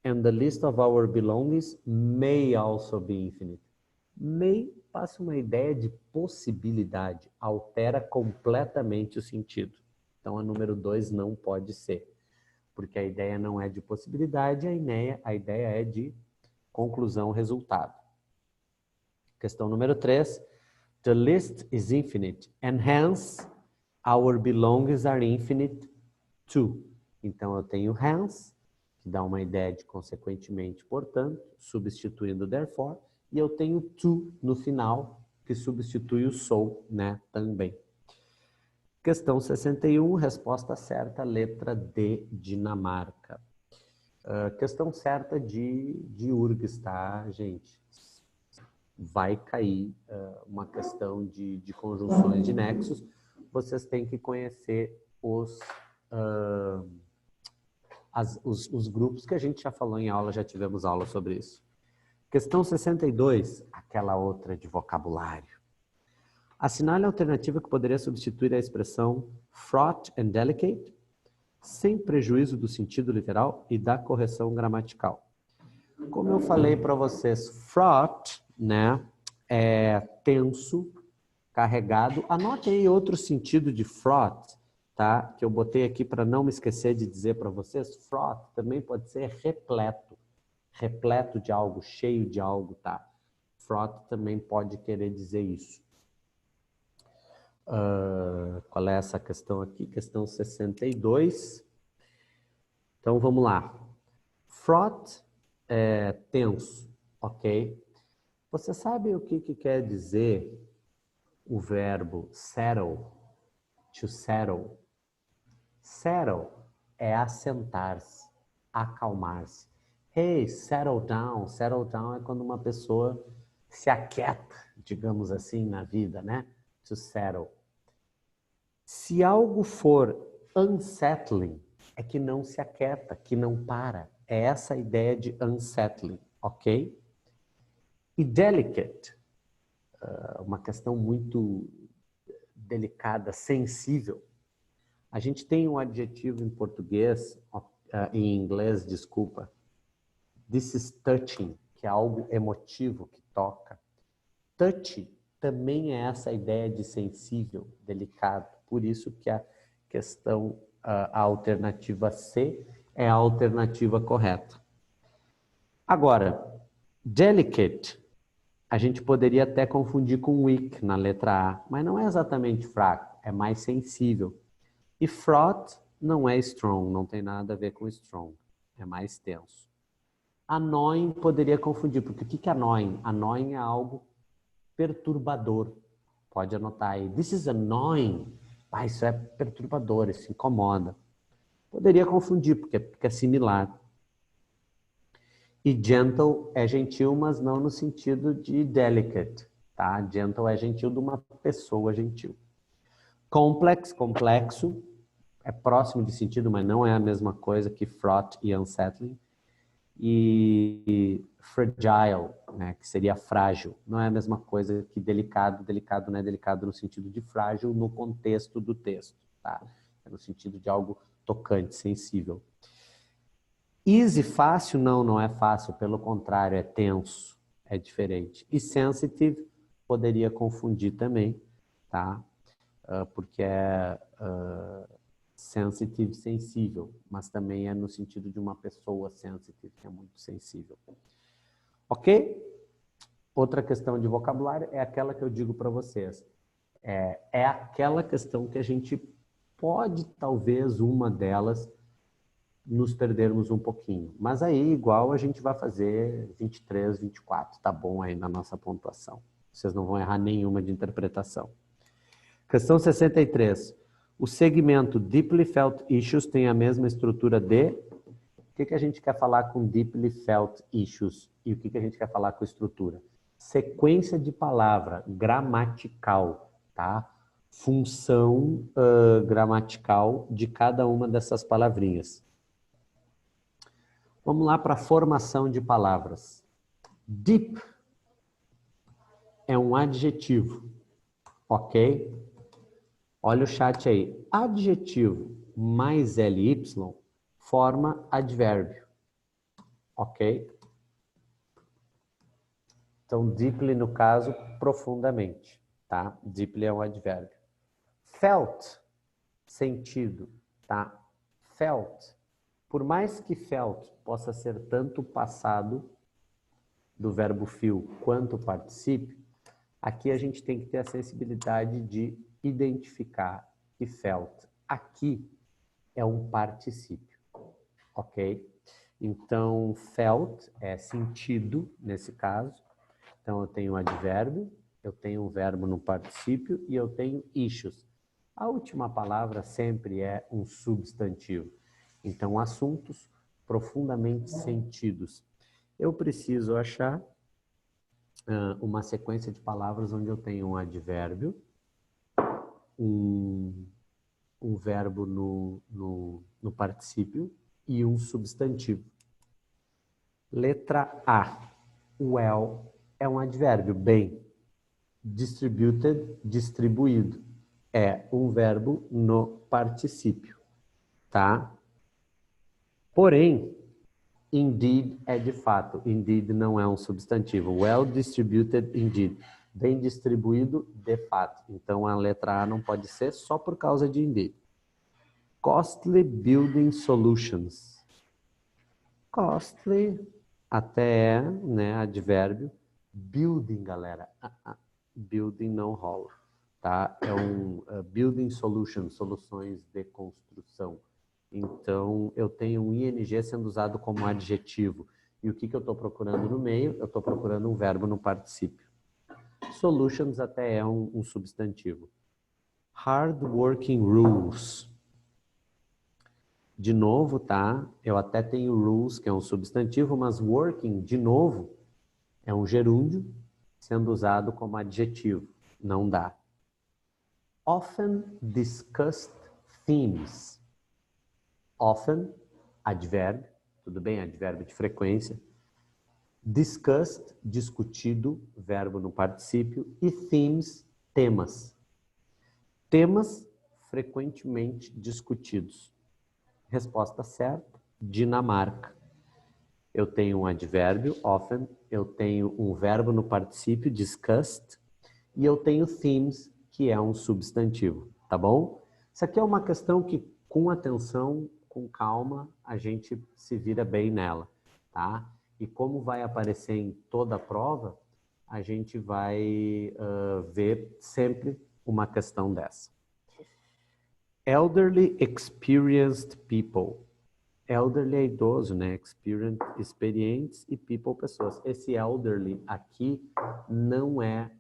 and the list of our belongings may also be infinite. May passa uma ideia de possibilidade, altera completamente o sentido. Então, a número 2 não pode ser, porque a ideia não é de possibilidade, a ideia é de conclusão, resultado. Questão número 3. The list is infinite, and hence our belongings are infinite too. Então, eu tenho hence, que dá uma ideia de consequentemente, portanto, substituindo therefore, e eu tenho to no final, que substitui o so, né, também. Questão 61, resposta certa, letra D, Dinamarca. Questão certa de URGS, tá, gente? Vai cair uma questão de conjunções de nexos. Vocês têm que conhecer os grupos que a gente já falou em aula, já tivemos aula sobre isso. Questão 62, aquela outra de vocabulário. Assinale a alternativa que poderia substituir a expressão fraught and delicate, sem prejuízo do sentido literal e da correção gramatical. Como eu falei para vocês, fraught, né, é tenso, carregado. Anote aí outro sentido de fraught, tá? Que eu botei aqui para não me esquecer de dizer para vocês. Fraught também pode ser repleto. Repleto de algo, cheio de algo, tá? Fraught também pode querer dizer isso. Qual é essa questão aqui? Questão 62. Então, vamos lá. Fraught é tenso, ok? Você sabe o que quer dizer o verbo settle? To settle. Settle é assentar-se, acalmar-se. Hey, settle down. Settle down é quando uma pessoa se aquieta, digamos assim, na vida, né? To settle. Se algo for unsettling, é que não se aquieta, que não para. É essa a ideia de unsettling, ok? E delicate, uma questão muito delicada, sensível. A gente tem um adjetivo em português, em inglês, desculpa. This is touching, que é algo emotivo, que toca. Touch também é essa ideia de sensível, delicado. Por isso que a questão, a alternativa C é a alternativa correta. Agora, delicate, a gente poderia até confundir com weak na letra A, mas não é exatamente fraco, é mais sensível. E fraught não é strong, não tem nada a ver com strong, é mais tenso. Annoying poderia confundir, porque o que é annoying? Annoying é algo perturbador. Pode anotar aí. This is annoying. Ah, isso é perturbador, isso incomoda. Poderia confundir, porque é similar. E gentle é gentil, mas não no sentido de delicate, tá? Gentle é gentil de uma pessoa gentil. Complex, complexo, é próximo de sentido, mas não é a mesma coisa que fraught e unsettling. E fragile, né, que seria frágil, não é a mesma coisa que delicado. Delicado não é delicado no sentido de frágil no contexto do texto, tá? É no sentido de algo tocante, sensível. Easy, fácil, não é fácil, pelo contrário, é tenso, é diferente. E sensitive poderia confundir também, tá? Porque é sensitive, sensível, mas também é no sentido de uma pessoa sensitive, que é muito sensível. Ok? Outra questão de vocabulário é aquela que eu digo para vocês. É aquela questão que a gente pode, talvez, uma delas, nos perdermos um pouquinho. Mas aí, igual, a gente vai fazer 23, 24, tá bom aí na nossa pontuação. Vocês não vão errar nenhuma de interpretação. Questão 63. O segmento Deeply Felt Issues tem a mesma estrutura de... O que a gente quer falar com Deeply Felt Issues? E o que a gente quer falar com estrutura? Sequência de palavra, gramatical, tá? Função gramatical de cada uma dessas palavrinhas. Vamos lá para a formação de palavras. Deep é um adjetivo, ok? Olha o chat aí. Adjetivo mais ly forma advérbio, ok? Então, deeply, no caso, profundamente, tá? Deeply é um advérbio. Felt, sentido, tá? Felt. Por mais que felt possa ser tanto o passado do verbo feel quanto o particípio, aqui a gente tem que ter a sensibilidade de identificar que felt aqui é um particípio, ok? Então, felt é sentido, nesse caso. Então, eu tenho um advérbio, eu tenho um verbo no particípio e eu tenho issues. A última palavra sempre é um substantivo. Então, assuntos, profundamente sentidos. Eu preciso achar uma sequência de palavras onde eu tenho um advérbio, um verbo no particípio e um substantivo. Letra A. Well é um advérbio, bem. Distributed, distribuído. É um verbo no particípio, tá? Porém, indeed é de fato. Indeed não é um substantivo. Well distributed, indeed. Bem distribuído, de fato. Então, a letra A não pode ser só por causa de indeed. Costly building solutions. Costly até é, né, advérbio. Building, galera. Building não rola, tá? É um building solution, soluções de construção. Então, eu tenho um ing sendo usado como adjetivo. E o que eu estou procurando no meio? Eu estou procurando um verbo no particípio. Solutions até é um substantivo. Hard working rules. De novo, tá? Eu até tenho rules, que é um substantivo, mas working, de novo, é um gerúndio sendo usado como adjetivo. Não dá. Often discussed themes. Often, advérbio, tudo bem? Advérbio de frequência. Discussed, discutido, verbo no particípio. E themes, temas. Temas frequentemente discutidos. Resposta certa, Dinamarca. Eu tenho um advérbio, often, eu tenho um verbo no particípio, discussed, e eu tenho themes, que é um substantivo, tá bom? Isso aqui é uma questão que, com atenção, com calma, a gente se vira bem nela, tá? E como vai aparecer em toda a prova, a gente vai ver sempre uma questão dessa. Elderly experienced people. Elderly é idoso, né? Experienced, experientes, e people, pessoas. Esse elderly aqui não é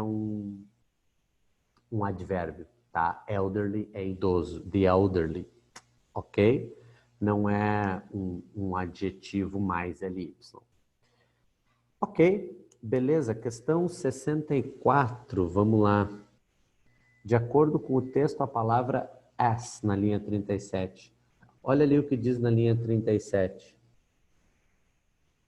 um advérbio, tá? Elderly é idoso, the elderly, ok? Não é um adjetivo mais ly. Ok, beleza. Questão 64, vamos lá. De acordo com o texto, a palavra as na linha 37. Olha ali o que diz na linha 37.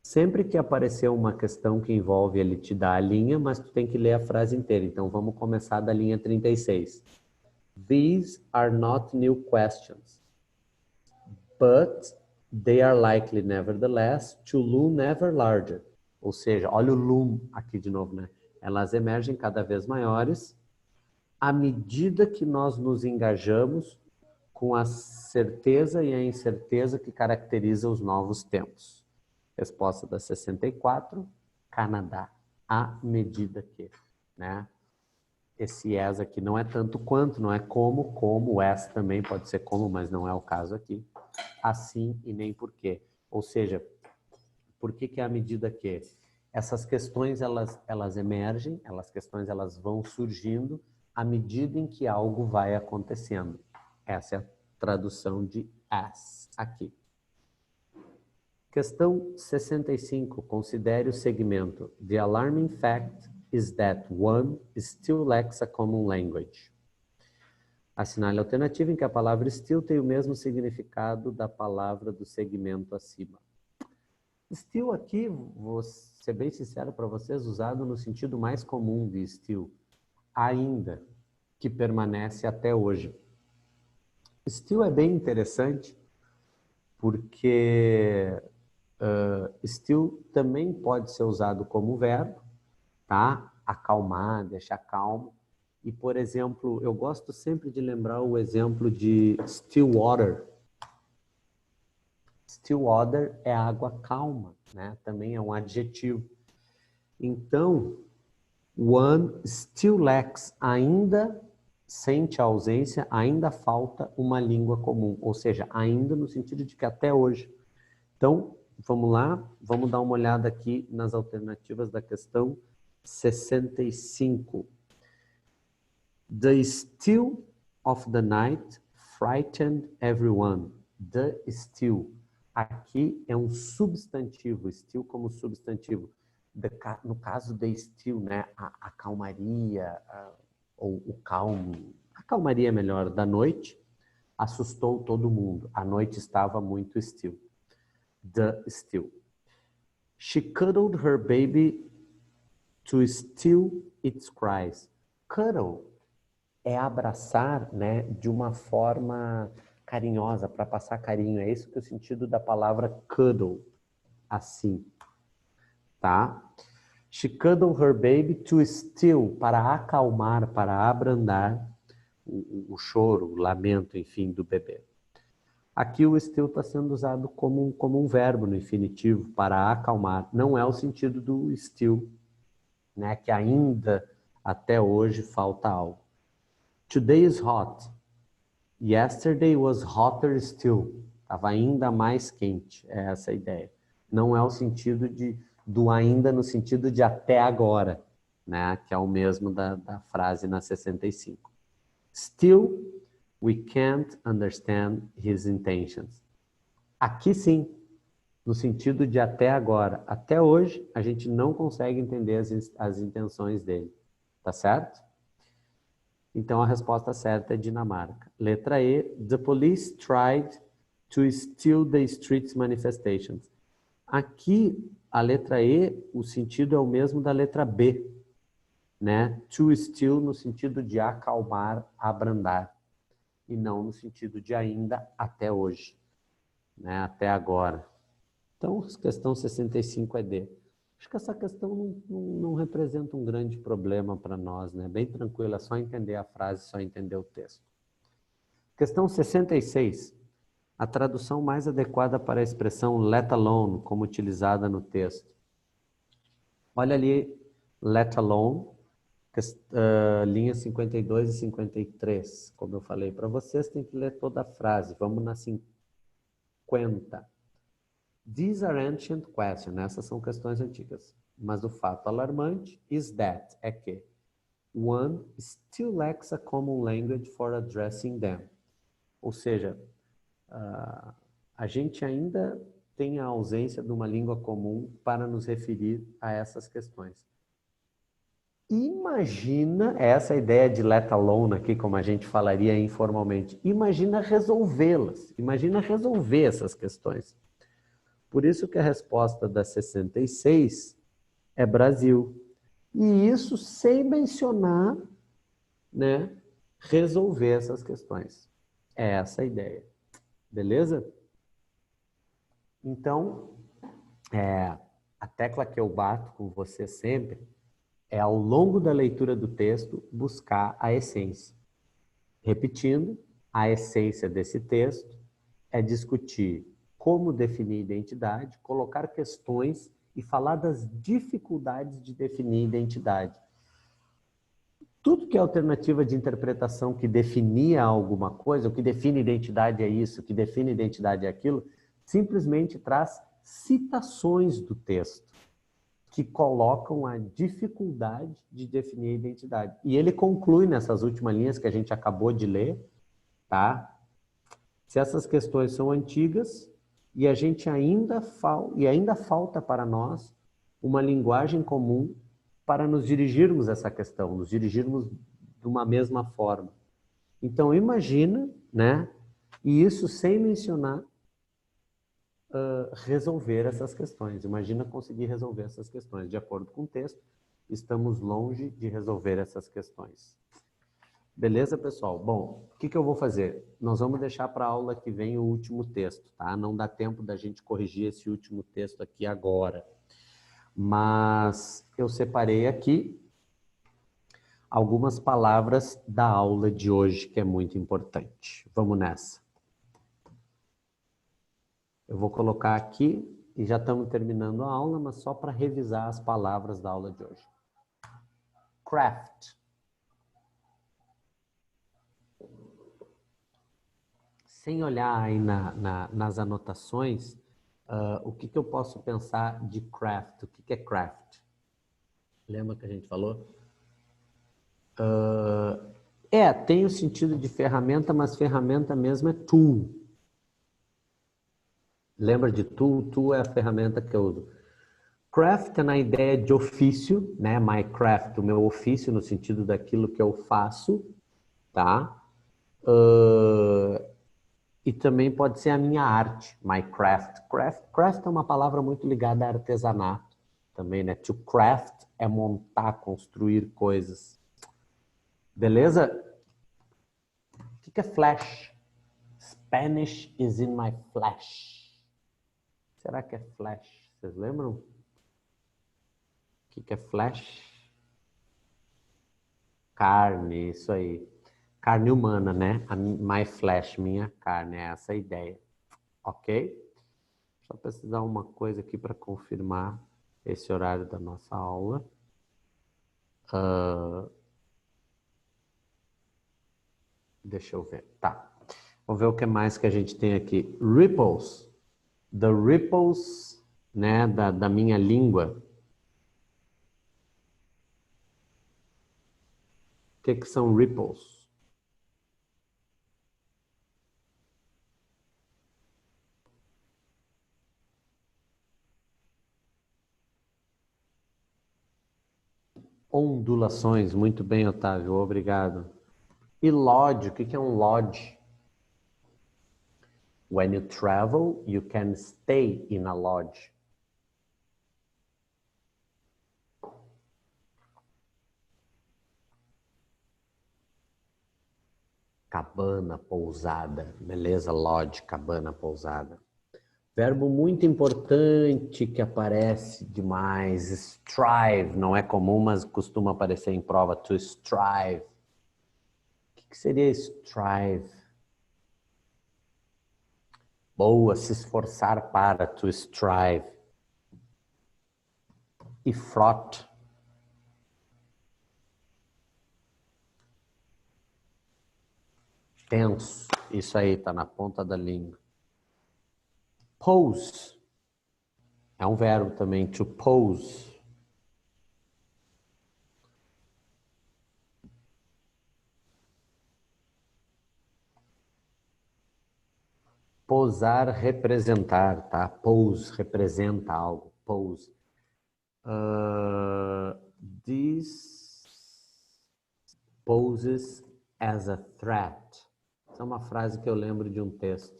Sempre que aparecer uma questão que envolve, ele te dá a linha, mas tu tem que ler a frase inteira. Então, vamos começar da linha 36. These are not new questions, but they are likely, nevertheless, to loom ever larger. Ou seja, olha o loom aqui de novo, né? Elas emergem cada vez maiores à medida que nós nos engajamos com a certeza e a incerteza que caracteriza os novos tempos. Resposta da 64, Canadá. À medida que, né? Esse as aqui não é tanto quanto, não é como, o as também pode ser como, mas não é o caso aqui. Assim e nem porquê. Ou seja, por que é à medida que? Essas questões, elas emergem, elas vão surgindo à medida em que algo vai acontecendo. Essa é a tradução de as aqui. Questão 65. Considere o segmento. The alarming fact is that one still lacks a common language. Assinale a alternativa em que a palavra still tem o mesmo significado da palavra do segmento acima. Still aqui, vou ser bem sincero para vocês, usado no sentido mais comum de still. Ainda, que permanece até hoje. Still é bem interessante porque still também pode ser usado como verbo, tá? Acalmar, deixar calmo. E, por exemplo, eu gosto sempre de lembrar o exemplo de still water. Still water é água calma, né? Também é um adjetivo. Então, one still lacks, ainda sente a ausência, ainda falta uma língua comum, ou seja, ainda no sentido de que até hoje. Então, vamos lá, vamos dar uma olhada aqui nas alternativas da questão 65. The still of the night frightened everyone. The still. Aqui é um substantivo, still como substantivo. No caso de still, né, a calmaria, ou o calmo, a calmaria melhor da noite, assustou todo mundo. A noite estava muito still. The still. She cuddled her baby to still its cries. Cuddle é abraçar, né, de uma forma carinhosa, para passar carinho. É isso que é o sentido da palavra cuddle. Assim, tá? She cuddled her baby to still, para acalmar, para abrandar o choro, o lamento, enfim, do bebê. Aqui o still está sendo usado como um verbo no infinitivo, para acalmar. Não é o sentido do still, né, que ainda, até hoje, falta algo. Today is hot. Yesterday was hotter still. Estava ainda mais quente. É essa a ideia. Não é o sentido do ainda no sentido de até agora, né? Que é o mesmo da frase na 65. Still, we can't understand his intentions. Aqui sim, no sentido de até agora. Até hoje, a gente não consegue entender as intenções dele. Tá certo? Então, a resposta certa é Dinamarca. Letra E, the police tried to steal the streets manifestations. Aqui, a letra E, o sentido é o mesmo da letra B, né? To steal no sentido de acalmar, abrandar, e não no sentido de ainda até hoje, né? Até agora. Então, a questão 65 é D. Acho que essa questão não representa um grande problema para nós, né? Bem tranquila, é só entender a frase, só entender o texto. Questão 66. A tradução mais adequada para a expressão let alone, como utilizada no texto. Olha ali, let alone, linhas 52 e 53. Como eu falei para vocês, tem que ler toda a frase. Vamos na 50. These are ancient questions. Essas são questões antigas. Mas o fato alarmante is that, é que one still lacks a common language for addressing them. Ou seja, a gente ainda tem a ausência de uma língua comum para nos referir a essas questões. Imagina essa ideia de let alone aqui, como a gente falaria informalmente. Imagina resolvê-las. Imagina resolver essas questões. Por isso que a resposta da 66 é Brasil. E isso sem mencionar, né, resolver essas questões. É essa a ideia. Beleza? Então, a tecla que eu bato com você sempre é, ao longo da leitura do texto, buscar a essência. Repetindo, a essência desse texto é discutir como definir identidade, colocar questões e falar das dificuldades de definir identidade. Tudo que é alternativa de interpretação que definia alguma coisa, o que define identidade é isso, o que define identidade é aquilo, simplesmente traz citações do texto que colocam a dificuldade de definir a identidade. E ele conclui nessas últimas linhas que a gente acabou de ler, tá? Se essas questões são antigas e a gente ainda falta para nós uma linguagem comum para nos dirigirmos a essa questão, nos dirigirmos de uma mesma forma. Então, imagina, né? E isso sem mencionar resolver essas questões. Imagina conseguir resolver essas questões. De acordo com o texto, estamos longe de resolver essas questões. Beleza, pessoal? Bom, o que eu vou fazer? Nós vamos deixar para a aula que vem o último texto, tá? Não dá tempo da gente corrigir esse último texto aqui agora. Mas eu separei aqui algumas palavras da aula de hoje, que é muito importante. Vamos nessa. Eu vou colocar aqui, e já estamos terminando a aula, mas só para revisar as palavras da aula de hoje. Craft. Sem olhar aí nas anotações, o que eu posso pensar de craft? O que é craft? Lembra que a gente falou? Tem o sentido de ferramenta, mas ferramenta mesmo é tool. Lembra de tool? Tool é a ferramenta que eu uso. Craft é na ideia de ofício, né? My craft, o meu ofício no sentido daquilo que eu faço, tá? E também pode ser a minha arte, my craft. Craft é uma palavra muito ligada a artesanato também, né? To craft é montar, construir coisas. Beleza? O que é flash? Spanish is in my flesh. Será que é flash? Vocês lembram? O que é flash? Carne, isso aí. Carne humana, né? My flesh, minha carne, é essa a ideia. Ok? Só precisar uma coisa aqui para confirmar esse horário da nossa aula. Deixa eu ver. Tá. Vamos ver o que mais que a gente tem aqui. Ripples. The ripples, né, da minha língua. O que são ripples? Ondulações. Muito bem, Otávio. Obrigado. E lodge. O que é um lodge? When you travel, you can stay in a lodge. Cabana, pousada. Beleza? Lodge, cabana, pousada. Verbo muito importante que aparece demais. Strive. Não é comum, mas costuma aparecer em prova. To strive. O que seria strive? Boa, se esforçar para. To strive. E fraught. Tenso. Isso aí, tá na ponta da língua. Pose. É um verbo também, to pose. Posar, representar, tá? Pose, representa algo. Pose. This poses as a threat. Essa é uma frase que eu lembro de um texto.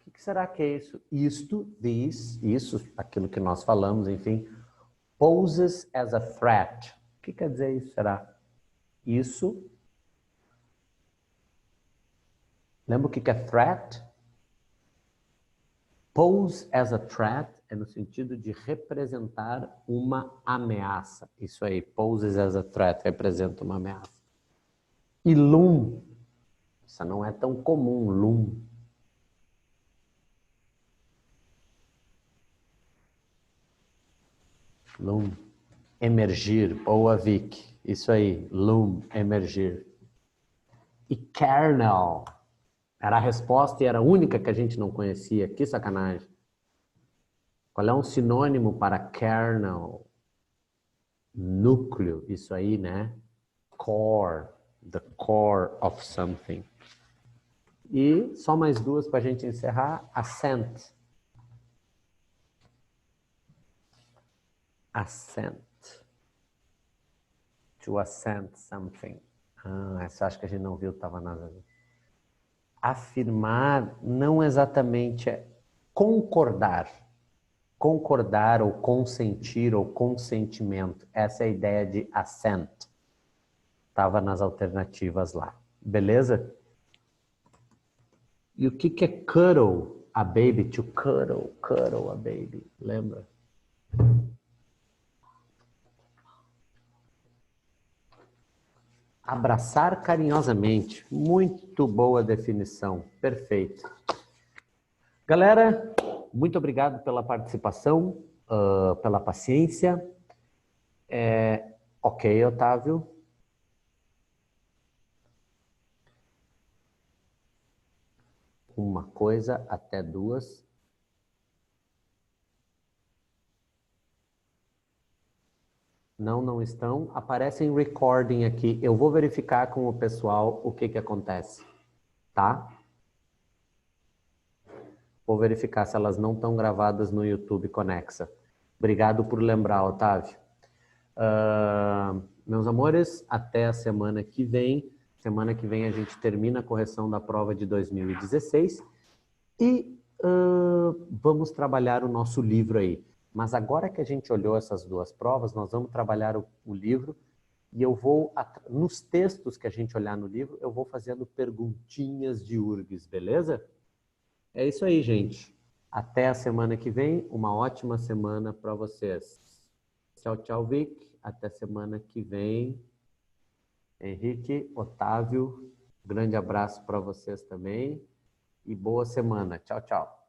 O que será que é isso? Isto, this, isso, aquilo que nós falamos, enfim. Poses as a threat. O que quer dizer isso, será? Isso. Lembra o que é threat? Pose as a threat é no sentido de representar uma ameaça. Isso aí, poses as a threat, representa uma ameaça. E loom, isso não é tão comum, loom. Loom, emergir, boa Vic, isso aí, loom, emergir. E kernel, era a resposta e era a única que a gente não conhecia, que sacanagem. Qual é um sinônimo para kernel? Núcleo, isso aí, né? Core, the core of something. E só mais duas para a gente encerrar. Assent. Assent. To assent something. Essa acho que a gente não viu, estava nada. Afirmar não exatamente é concordar. Concordar ou consentir ou consentimento. Essa é a ideia de assent. Estava nas alternativas lá. Beleza? E o que é cuddle a baby? To cuddle a baby. Lembra? Abraçar carinhosamente. Muito boa definição. Perfeito. Galera, muito obrigado pela participação, pela paciência. Ok, Otávio. Uma coisa até duas. Não estão. Aparecem recording aqui. Eu vou verificar com o pessoal o que acontece. Tá? Vou verificar se elas não estão gravadas no YouTube Conexa. Obrigado por lembrar, Otávio. Meus amores, até a semana que vem. Semana que vem a gente termina a correção da prova de 2016 e vamos trabalhar o nosso livro aí. Mas agora que a gente olhou essas duas provas, nós vamos trabalhar o livro e eu vou, nos textos que a gente olhar no livro, eu vou fazendo perguntinhas de URGS, beleza? É isso aí, gente. Até a semana que vem. Uma ótima semana para vocês. Tchau, tchau, Vic. Até semana que vem. Henrique, Otávio, grande abraço para vocês também. E boa semana. Tchau, tchau.